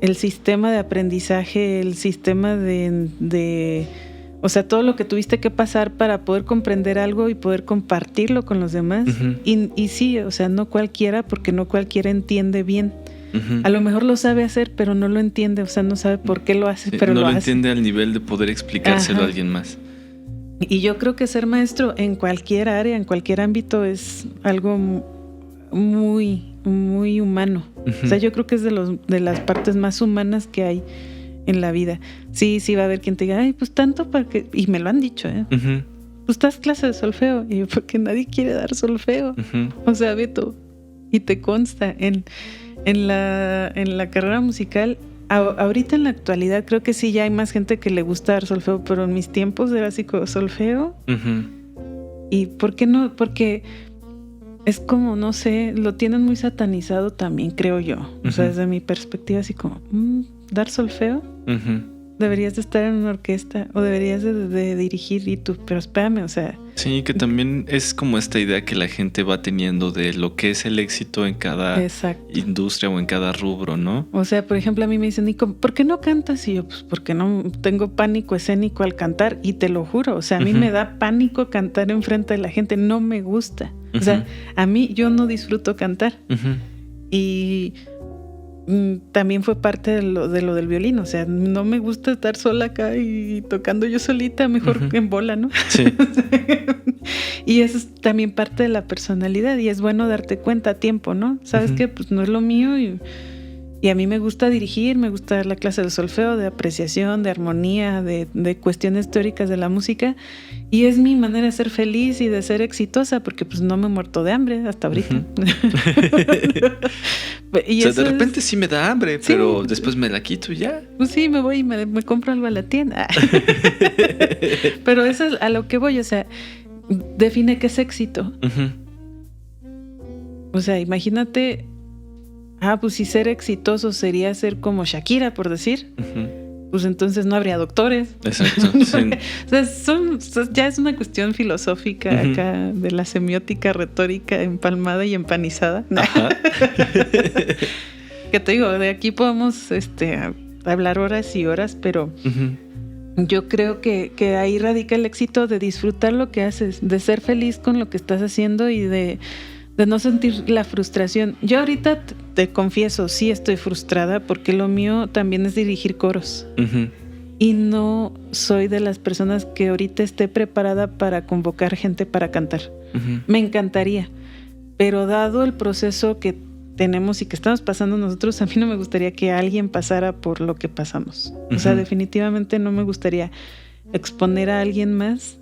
el sistema de aprendizaje, el sistema de o sea, todo lo que tuviste que pasar para poder comprender algo y poder compartirlo con los demás. Y sí, o sea, no cualquiera, porque no cualquiera entiende bien. A lo mejor lo sabe hacer, pero no lo entiende, o sea, no sabe por qué lo hace, pero no lo lo hace. entiende al nivel de poder explicárselo a alguien más. Y yo creo que ser maestro en cualquier área, en cualquier ámbito, es algo muy, muy humano. O sea, yo creo que es de las partes más humanas que hay en la vida. Sí, va a haber quien te diga, pues tanto para que... Y me lo han dicho, Pues das clase de solfeo. Y yo, porque nadie quiere dar solfeo. O sea, Beto, y te consta, en la carrera musical... Ahorita en la actualidad creo que sí ya hay más gente que le gusta dar solfeo, pero en mis tiempos era así como solfeo. ¿Y por qué no? Porque es como, no sé, lo tienen muy satanizado también, creo yo. O sea, desde mi perspectiva, así como, dar solfeo. Deberías de estar en una orquesta o deberías de dirigir y tú, pero espérame, o sea... Sí, que también es como esta idea que la gente va teniendo de lo que es el éxito en cada industria o en cada rubro, ¿no? O sea, por ejemplo, a mí me dicen, Nico, ¿por qué no cantas? Y yo, pues porque no tengo pánico escénico al cantar, y te lo juro, o sea, a mí me da pánico cantar enfrente de la gente, no me gusta. O sea, a mí yo no disfruto cantar. Y... también fue parte de lo del violín, o sea, no me gusta estar sola acá y tocando yo solita, mejor en bola, ¿no? Sí. Y eso es también parte de la personalidad y es bueno darte cuenta a tiempo, ¿no? ¿Sabes qué? Pues no es lo mío y a mí me gusta dirigir, me gusta dar la clase de solfeo, de apreciación, de armonía, de cuestiones teóricas de la música y es mi manera de ser feliz y de ser exitosa porque pues no me he muerto de hambre hasta ahorita. Y o sea, de repente sí me da hambre, pero después me la quito y ya. Pues sí, me voy y me compro algo a la tienda. Pero eso es a lo que voy, o sea, define qué es éxito. O sea, imagínate, pues si ser exitoso sería ser como Shakira, por decir, pues entonces no habría doctores. Exacto. Sí. O sea, ya es una cuestión filosófica acá de la semiótica retórica empalmada y empanizada. Que te digo, de aquí podemos hablar horas y horas, pero yo creo que ahí radica el éxito de disfrutar lo que haces, de ser feliz con lo que estás haciendo y de no sentir la frustración. Yo ahorita te confieso, sí estoy frustrada porque lo mío también es dirigir coros. Y no soy de las personas que ahorita esté preparada para convocar gente para cantar. Me encantaría, pero dado el proceso que tenemos y que estamos pasando nosotros, a mí no me gustaría que alguien pasara por lo que pasamos. O sea, definitivamente no me gustaría exponer a alguien más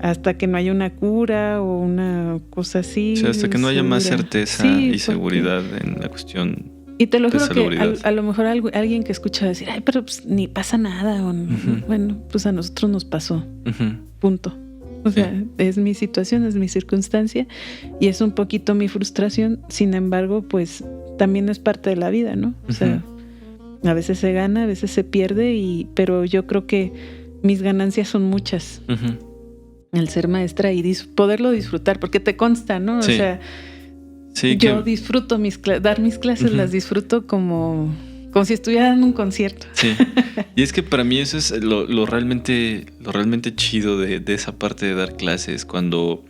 hasta que no haya una cura o una cosa así. O sea, hasta que no haya más certeza y seguridad en la cuestión. Y te lo juro que a lo mejor alguien que escucha decir, ay, pero pues ni pasa nada. O, bueno, pues a nosotros nos pasó. Punto. O sea, es mi situación, es mi circunstancia y es un poquito mi frustración. Sin embargo, pues también es parte de la vida, ¿no? O sea, a veces se gana, a veces se pierde, pero yo creo que mis ganancias son muchas. El ser maestra y poderlo disfrutar, porque te consta, ¿no? O sea, yo disfruto dar mis clases, las disfruto como si estuviera dando un concierto. Sí. Y es que para mí eso es lo realmente chido de esa parte de dar clases, cuando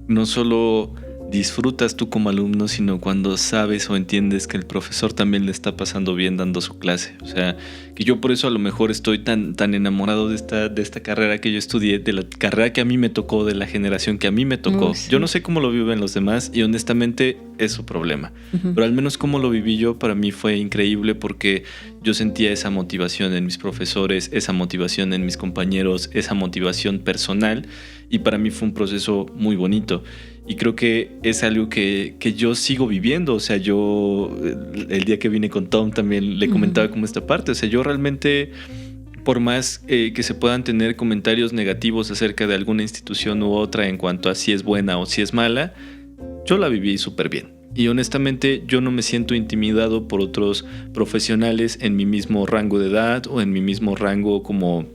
no solo disfrutas tú como alumno, sino cuando sabes o entiendes que el profesor también le está pasando bien dando su clase. O sea, que yo por eso a lo mejor estoy tan enamorado de esta carrera que yo estudié, de la carrera que a mí me tocó, de la generación que a mí me tocó. Sí. Yo no sé cómo lo viven los demás y honestamente es su problema. Pero al menos como lo viví yo, para mí fue increíble porque yo sentía esa motivación en mis profesores, esa motivación en mis compañeros, esa motivación personal, y para mí fue un proceso muy bonito. Y creo que es algo que yo sigo viviendo. O sea, yo el día que vine con Tom también le comentaba como esta parte. O sea, yo realmente, por más que se puedan tener comentarios negativos acerca de alguna institución u otra en cuanto a si es buena o si es mala, yo la viví súper bien. Y honestamente yo no me siento intimidado por otros profesionales en mi mismo rango de edad o en mi mismo rango como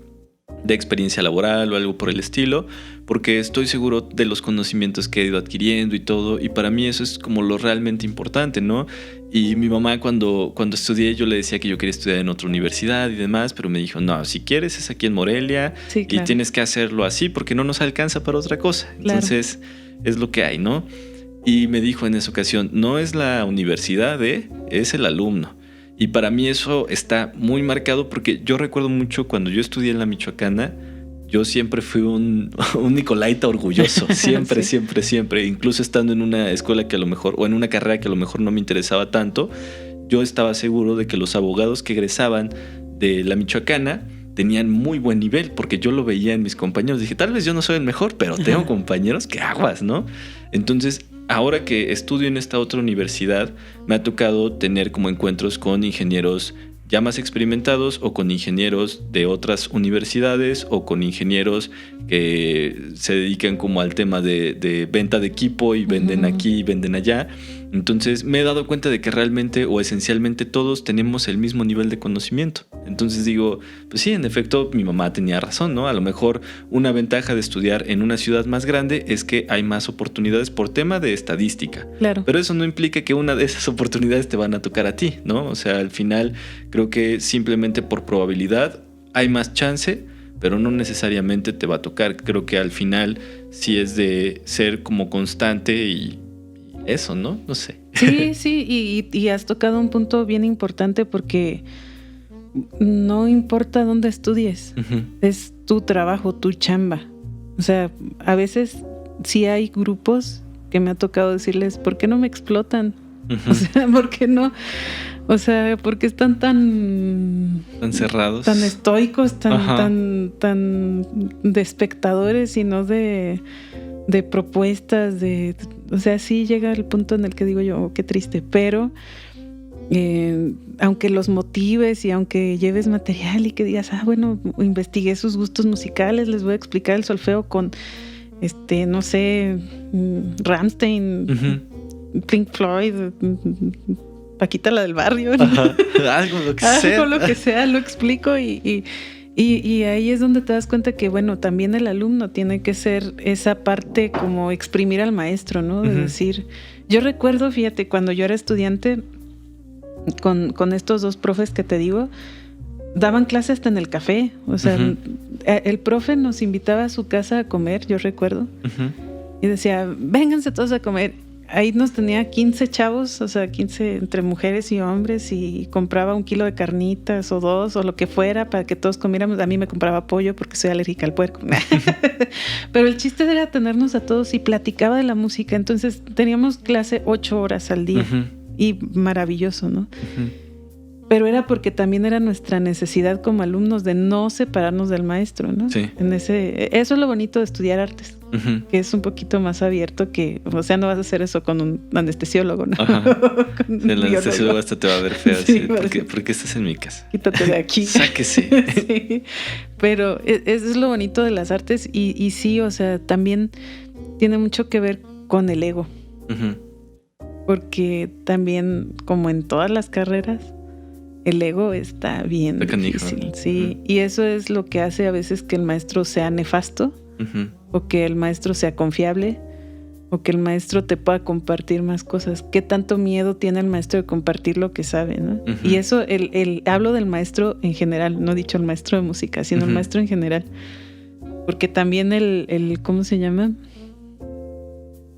de experiencia laboral o algo por el estilo, porque estoy seguro de los conocimientos que he ido adquiriendo y todo, y para mí eso es como lo realmente importante, ¿no? Y mi mamá cuando estudié, yo le decía que yo quería estudiar en otra universidad y demás, pero me dijo, no, si quieres es aquí en Morelia, sí, claro, y tienes que hacerlo así porque no nos alcanza para otra cosa. Entonces, claro, es lo que hay, ¿no? Y me dijo en esa ocasión, no es la universidad, es el alumno. Y para mí eso está muy marcado porque yo recuerdo mucho cuando yo estudié en la Michoacana, yo siempre fui un nicolaita orgulloso, siempre, sí, siempre. Incluso estando en una escuela que a lo mejor, o en una carrera que a lo mejor no me interesaba tanto, yo estaba seguro de que los abogados que egresaban de la Michoacana tenían muy buen nivel, porque yo lo veía en mis compañeros. Dije, tal vez yo no soy el mejor, pero tengo compañeros que aguas, ¿no? Entonces, ahora que estudio en esta otra universidad, me ha tocado tener como encuentros con ingenieros ya más experimentados o con ingenieros de otras universidades o con ingenieros que se dedican como al tema de venta de equipo y venden aquí y venden allá. Entonces me he dado cuenta de que realmente o esencialmente todos tenemos el mismo nivel de conocimiento. Entonces digo, pues sí, en efecto mi mamá tenía razón, ¿no? A lo mejor una ventaja de estudiar en una ciudad más grande es que hay más oportunidades por tema de estadística. Claro. Pero eso no implica que una de esas oportunidades te van a tocar a ti, ¿no? O sea, al final creo que simplemente por probabilidad hay más chance, pero no necesariamente te va a tocar. Creo que al final sí es de ser como constante y eso, ¿no? No sé. Sí, y has tocado un punto bien importante porque no importa dónde estudies, es tu trabajo, tu chamba. O sea, a veces sí hay grupos que me ha tocado decirles, ¿por qué no me explotan? O sea, ¿por qué no? O sea, ¿por qué están tan cerrados? Tan estoicos, tan de espectadores y no de propuestas, o sea, sí llega el punto en el que digo yo, oh, qué triste, pero aunque los motives y aunque lleves material y que digas, bueno, investigué sus gustos musicales, les voy a explicar el solfeo con, no sé, Rammstein, Pink Floyd, Paquita la del barrio, ¿no? Algo lo que sea, lo explico y ahí es donde te das cuenta que, bueno, también el alumno tiene que ser esa parte como exprimir al maestro, ¿no? De decir, yo recuerdo, fíjate, cuando yo era estudiante, con estos dos profes que te digo, daban clase hasta en el café. O sea, el profe nos invitaba a su casa a comer, yo recuerdo, y decía, vénganse todos a comer. Ahí nos tenía 15 chavos, o sea, 15 entre mujeres y hombres, y compraba 1 kilo de carnitas o 2 o lo que fuera para que todos comiéramos. A mí me compraba pollo porque soy alérgica al puerco. Pero el chiste era tenernos a todos y platicaba de la música. Entonces teníamos clase 8 horas al día y maravilloso, ¿no? Pero era porque también era nuestra necesidad como alumnos de no separarnos del maestro, ¿no? Sí. Eso es lo bonito de estudiar artes, que es un poquito más abierto que, o sea, no vas a hacer eso con un anestesiólogo, ¿no? El anestesiólogo hasta te va a ver feo. Sí, ¿por qué estás en mi casa? Quítate de aquí. Sáquese. Sí. Pero eso es lo bonito de las artes y sí, o sea, también tiene mucho que ver con el ego. Porque también, como en todas las carreras, el ego está bien difícil, sí. Y eso es lo que hace a veces que el maestro sea nefasto, o que el maestro sea confiable, o que el maestro te pueda compartir más cosas. ¿Qué tanto miedo tiene el maestro de compartir lo que sabe, no? Y eso, hablo del maestro en general, no he dicho el maestro de música, sino el maestro en general. Porque también el ¿cómo se llama?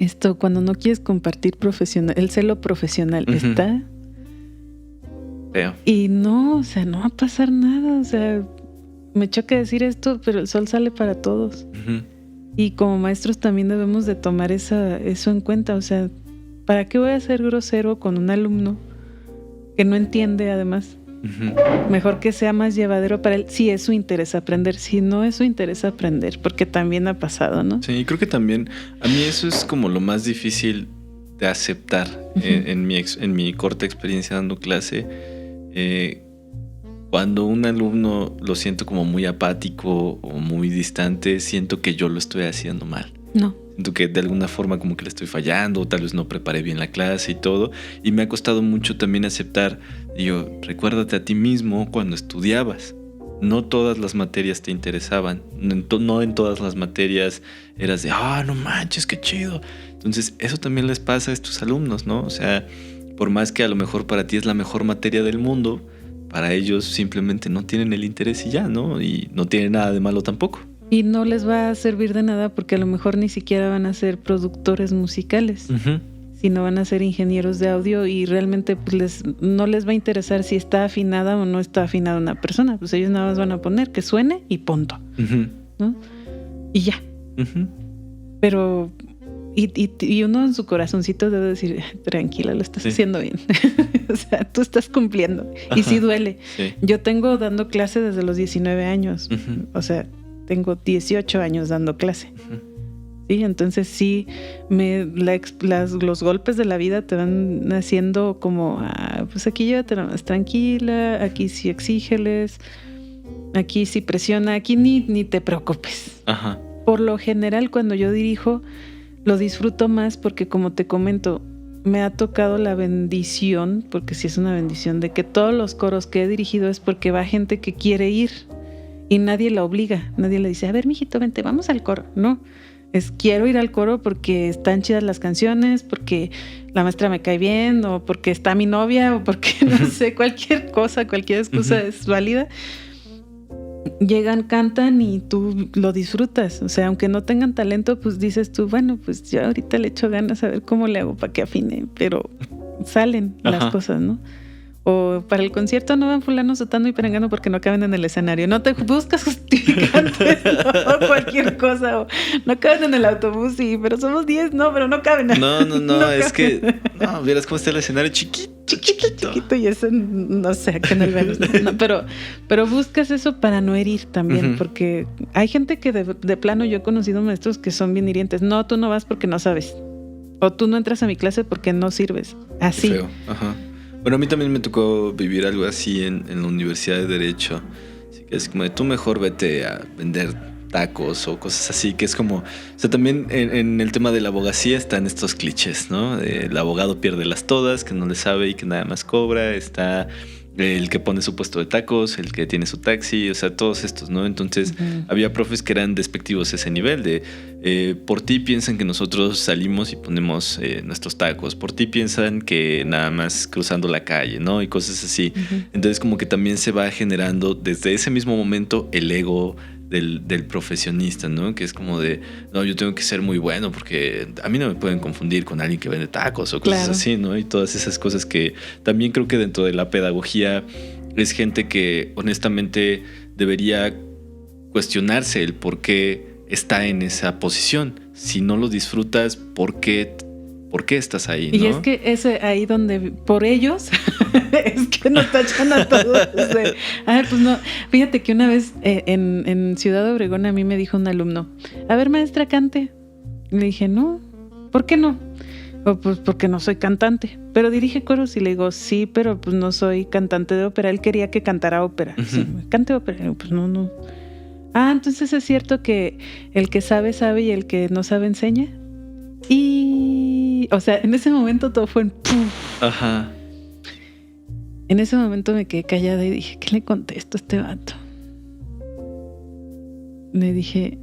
Esto, cuando no quieres compartir profesional, el celo profesional está... Feo. Y no, o sea, no va a pasar nada, o sea, me choca decir esto, pero el sol sale para todos. Y como maestros también debemos de tomar eso en cuenta, o sea, ¿para qué voy a ser grosero con un alumno que no entiende además? Mejor que sea más llevadero para él, si es su interés aprender, si no es su interés aprender, porque también ha pasado, ¿no? Sí, creo que también, a mí eso es como lo más difícil de aceptar en mi corta experiencia dando clase. Cuando un alumno lo siento como muy apático o muy distante, siento que yo lo estoy haciendo mal. No. Siento que de alguna forma como que le estoy fallando, o tal vez no preparé bien la clase y todo. Y me ha costado mucho también aceptar, digo, recuérdate a ti mismo cuando estudiabas. No todas las materias te interesaban. No en todas las materias eras de, no manches, qué chido. Entonces eso también les pasa a estos alumnos, ¿no? O sea, por más que a lo mejor para ti es la mejor materia del mundo, para ellos simplemente no tienen el interés y ya, ¿no? Y no tiene nada de malo tampoco. Y no les va a servir de nada porque a lo mejor ni siquiera van a ser productores musicales, sino van a ser ingenieros de audio y realmente pues, no les va a interesar si está afinada o no está afinada una persona. Pues ellos nada más van a poner que suene y punto, ¿no? Y ya. Pero... Y uno en su corazoncito debe decir, tranquila, lo estás haciendo bien. O sea, tú estás cumpliendo. Y sí duele. Sí. Yo tengo dando clase desde los 19 años. O sea, tengo 18 años dando clase. Sí, entonces sí, los golpes de la vida te van haciendo como, pues aquí llévatela más tranquila, aquí sí exígeles, aquí sí presiona, aquí ni te preocupes. Ajá. Por lo general, cuando yo dirijo, lo disfruto más porque, como te comento, me ha tocado la bendición, porque sí es una bendición, de que todos los coros que he dirigido es porque va gente que quiere ir y nadie la obliga, nadie le dice, a ver, mijito, vente, vamos al coro. No, es quiero ir al coro porque están chidas las canciones, porque la maestra me cae bien, o porque está mi novia, o porque no sé, cualquier cosa, cualquier excusa es válida. Llegan, cantan y tú lo disfrutas. O sea, aunque no tengan talento, pues dices tú, bueno, pues yo ahorita le echo ganas a ver cómo le hago para que afine, pero salen las cosas, ¿no? O para el concierto no van fulano, sotano y perengano porque no caben en el escenario. No te buscas justificantes, no, cualquier cosa. O no caben en el autobús, sí, pero somos 10, no, pero no caben. No, es que, no, vieras cómo está el escenario chiquito. Y eso, no sé, acá en el Venus. No, pero buscas eso para no herir también, porque hay gente que de plano, yo he conocido maestros que son bien hirientes. No, tú no vas porque no sabes. O tú no entras a mi clase porque no sirves. Así. Qué feo. Ajá. Bueno, a mí también me tocó vivir algo así en la Universidad de Derecho. Así que es como de tú mejor vete a vender tacos o cosas así, que es como... O sea, también en el tema de la abogacía están estos clichés, ¿no? El abogado pierde las todas, que no le sabe y que nada más cobra. Está el que pone su puesto de tacos, el que tiene su taxi, o sea, todos estos, ¿no? Entonces, había profes que eran despectivos a ese nivel de... por ti piensan que nosotros salimos y ponemos nuestros tacos. Por ti piensan que nada más cruzando la calle, ¿no? Y cosas así. Entonces como que también se va generando desde ese mismo momento el ego del profesionista, ¿no? Que es como de, no, yo tengo que ser muy bueno porque a mí no me pueden confundir con alguien que vende tacos o cosas así, ¿no? Y todas esas cosas que también creo que dentro de la pedagogía es gente que honestamente debería cuestionarse el por qué está en esa posición. Si no lo disfrutas, ¿por qué estás ahí? ¿No? Y es que es ahí donde por ellos es que nos tachan a todos. Pues no. Fíjate que una vez en Ciudad Obregón a mí me dijo un alumno, a ver, maestra, cante. Le dije, no, ¿por qué no? Pues porque no soy cantante, pero dirige coros. Y le digo, sí, pero pues no soy cantante de ópera. Él quería que cantara ópera. Sí, cante ópera. Y digo, pues no. Entonces es cierto que el que sabe y el que no sabe enseña. Y, o sea, en ese momento todo fue en ¡puf! Ajá. En ese momento me quedé callada y dije, ¿qué le contesto a este vato? Le dije,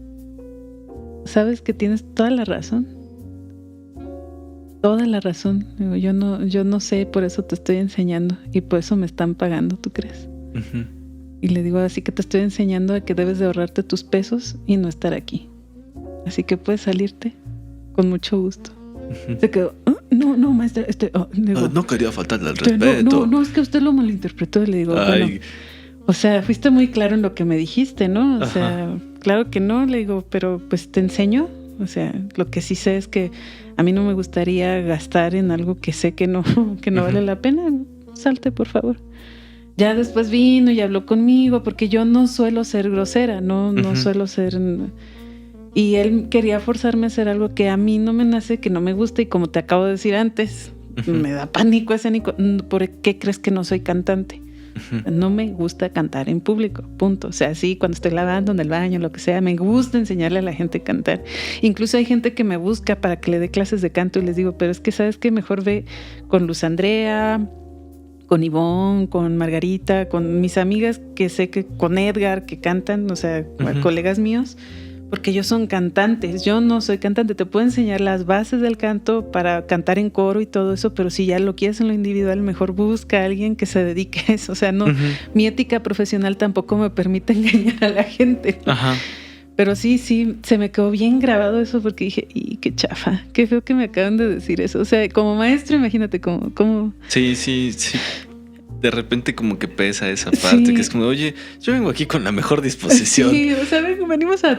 ¿sabes que tienes toda la razón? Toda la razón. Digo, yo no sé, por eso te estoy enseñando y por eso me están pagando, ¿tú crees? Y le digo, así que te estoy enseñando a que debes de ahorrarte tus pesos y no estar aquí. Así que puedes salirte con mucho gusto. Se quedó, no, maestra, digo, no quería faltarle al respeto. No, es que usted lo malinterpretó. Le digo, bueno, o sea, fuiste muy claro en lo que me dijiste, ¿no? O sea, claro que no, le digo, pero pues te enseño. O sea, lo que sí sé es que a mí no me gustaría gastar en algo que sé que no vale la pena. Salte, por favor. Ya después vino y habló conmigo, porque yo no suelo ser grosera, no suelo ser... Y él quería forzarme a hacer algo que a mí no me nace, que no me gusta, y como te acabo de decir antes, me da pánico escénico. ¿Por qué crees que no soy cantante? No me gusta cantar en público, punto. O sea, sí, cuando estoy lavando en el baño, lo que sea, me gusta enseñarle a la gente a cantar. Incluso hay gente que me busca para que le dé clases de canto y les digo, pero es que ¿sabes qué? Mejor ve con Luz Andrea, con Ivonne, con Margarita, con mis amigas que sé que con Edgar, que cantan, o sea, colegas míos, porque ellos son cantantes. Yo no soy cantante. Te puedo enseñar las bases del canto para cantar en coro y todo eso, pero si ya lo quieres en lo individual, mejor busca a alguien que se dedique a eso. O sea, no, mi ética profesional tampoco me permite engañar a la gente. Pero sí, se me quedó bien grabado eso, porque dije, y qué chafa, qué feo que me acaban de decir eso. O sea, como maestro, imagínate cómo... Sí. De repente como que pesa esa parte, que es como, oye, yo vengo aquí con la mejor disposición. Sí, o sea, venimos a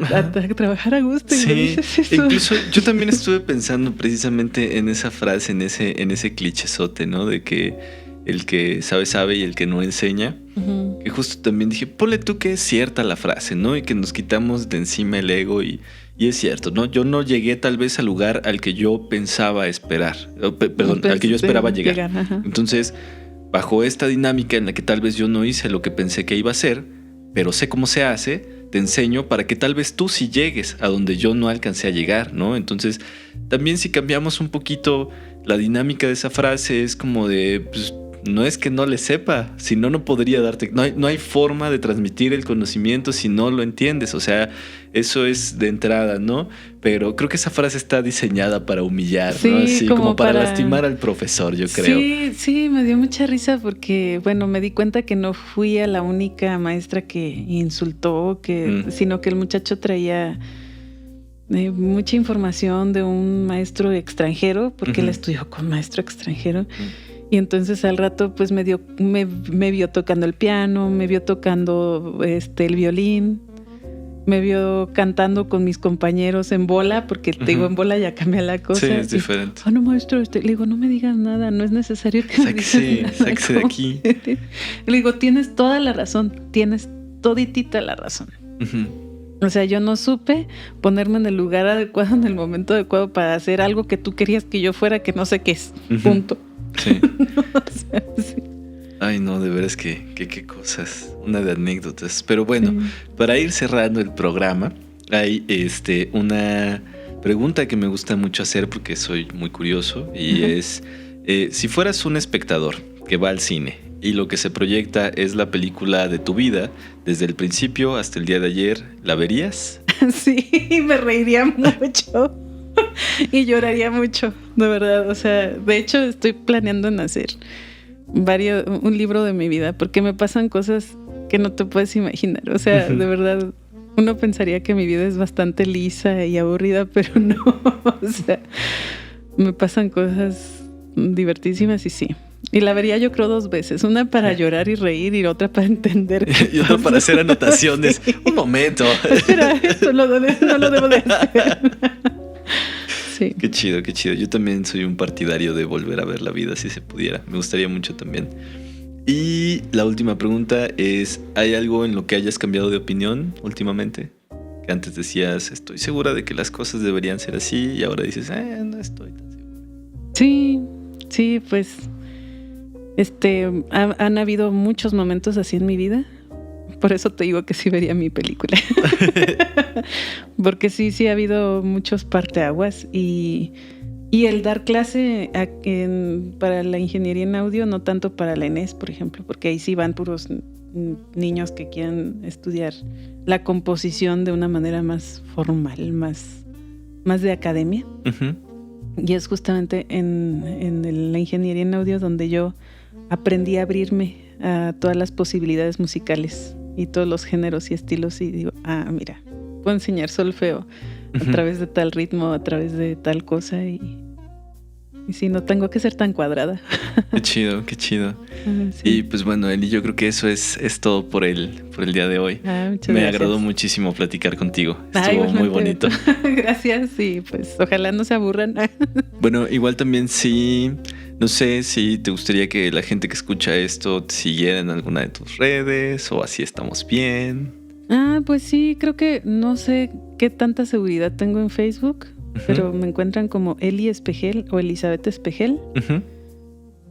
trabajar a gusto. Y me dices eso. Incluso yo también estuve pensando precisamente en esa frase, en ese clichezote, ¿no? De que el que sabe y el que no enseña. Ujú. Que justo también dije, ponle tú que es cierta la frase, ¿no? Y que nos quitamos de encima el ego y es cierto, ¿no? Yo no llegué tal vez al lugar al que yo pensaba esperar. Perdón, al que yo esperaba llegar. Ajá. Entonces, bajo esta dinámica en la que tal vez yo no hice lo que pensé que iba a hacer, pero sé cómo se hace, te enseño para que tal vez tú sí llegues a donde yo no alcancé a llegar, ¿no? Entonces, también si cambiamos un poquito la dinámica de esa frase, es como de, pues, no es que no le sepa, si no, no podría darte, no hay forma de transmitir el conocimiento si no lo entiendes, o sea, eso es de entrada, ¿no? Pero creo que esa frase está diseñada para humillar, Sí, ¿no? Así como para para lastimar al profesor, yo creo. Sí, me dio mucha risa porque, bueno, me di cuenta que no fui a la única maestra que insultó, sino que el muchacho traía mucha información de un maestro extranjero, porque él estudió con maestro extranjero. Y entonces al rato pues me vio tocando el piano, me vio tocando el violín, me vio cantando con mis compañeros en bola, porque te digo, en bola ya cambia la cosa. Sí, es diferente. No, maestro, le digo, no me digas nada, no es necesario que me digas nada. Sáquese de aquí. Le digo, tienes toda la razón, tienes toditita la razón. O sea, yo no supe ponerme en el lugar adecuado, en el momento adecuado para hacer algo que tú querías que yo fuera, que no sé qué es. Punto. Sí. O sea, sí. Ay, no, de veras que qué cosas, una de anécdotas. Pero bueno, para ir cerrando el programa, hay una pregunta que me gusta mucho hacer porque soy muy curioso y es, si fueras un espectador que va al cine y lo que se proyecta es la película de tu vida, desde el principio hasta el día de ayer, ¿la verías? Sí, me reiría mucho. Y lloraría mucho, de verdad. O sea, de hecho estoy planeando en hacer un libro de mi vida, porque me pasan cosas que no te puedes imaginar. O sea, de verdad, uno pensaría que mi vida es bastante lisa y aburrida, pero no. O sea, me pasan cosas divertidísimas y sí. Y la vería yo creo 2 veces, una para llorar y reír y otra para entender. Y otra para hacer anotaciones. Sí. Un momento. Espera, esto no lo debo de hacer. Sí. Qué chido, qué chido. Yo también soy un partidario de volver a ver la vida si se pudiera. Me gustaría mucho también. Y la última pregunta es, ¿hay algo en lo que hayas cambiado de opinión últimamente? Que antes decías, estoy segura de que las cosas deberían ser así, y ahora dices, no estoy tan segura. Sí, pues han habido muchos momentos así en mi vida. Por eso te digo que sí vería mi película. Porque sí ha habido muchos parteaguas y el dar clase para la ingeniería en audio, no tanto para la ENES, por ejemplo, porque ahí sí van puros niños que quieren estudiar la composición de una manera más formal, más de academia. Y es justamente en la ingeniería en audio donde yo aprendí a abrirme a todas las posibilidades musicales y todos los géneros y estilos, y digo, mira, puedo enseñar solfeo a través de tal ritmo, a través de tal cosa, y sí, no tengo que ser tan cuadrada. Qué chido, qué chido. Sí. Y pues bueno, Eli, yo creo que eso es todo por el día de hoy. Me agradó muchísimo platicar contigo. Estuvo muy bonito. Gracias, y pues ojalá no se aburran. Bueno, igual también sí, no sé si te gustaría que la gente que escucha esto te siguiera en alguna de tus redes o así estamos bien. Pues sí, creo que no sé qué tanta seguridad tengo en Facebook, pero me encuentran como Eli Espejel o Elizabeth Espejel.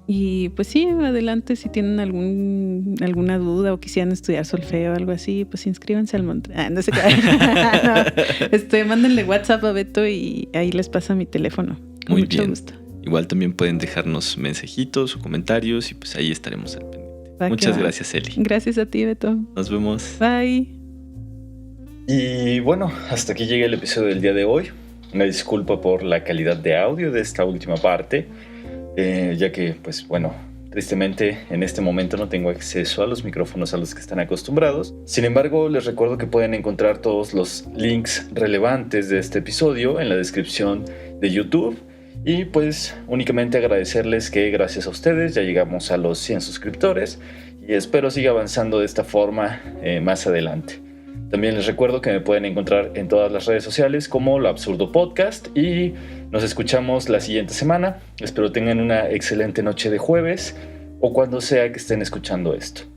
Y pues sí, adelante, si tienen alguna duda o quisieran estudiar solfeo o algo así, pues inscríbanse al no sé qué. Mándenle WhatsApp a Beto y ahí les pasa mi teléfono. Con Muy mucho bien. gusto. Igual también pueden dejarnos mensajitos o comentarios y pues ahí estaremos al pendiente. Muchas gracias, Eli. Gracias a ti, Beto. Nos vemos. Bye. Y bueno, hasta aquí llega el episodio del día de hoy. Una disculpa por la calidad de audio de esta última parte, ya que, pues bueno, tristemente en este momento no tengo acceso a los micrófonos a los que están acostumbrados. Sin embargo, les recuerdo que pueden encontrar todos los links relevantes de este episodio en la descripción de YouTube. Y pues únicamente agradecerles que gracias a ustedes ya llegamos a los 100 suscriptores y espero siga avanzando de esta forma más adelante. También les recuerdo que me pueden encontrar en todas las redes sociales como Lo Absurdo Podcast y nos escuchamos la siguiente semana. Espero tengan una excelente noche de jueves. o cuando sea que estén escuchando esto.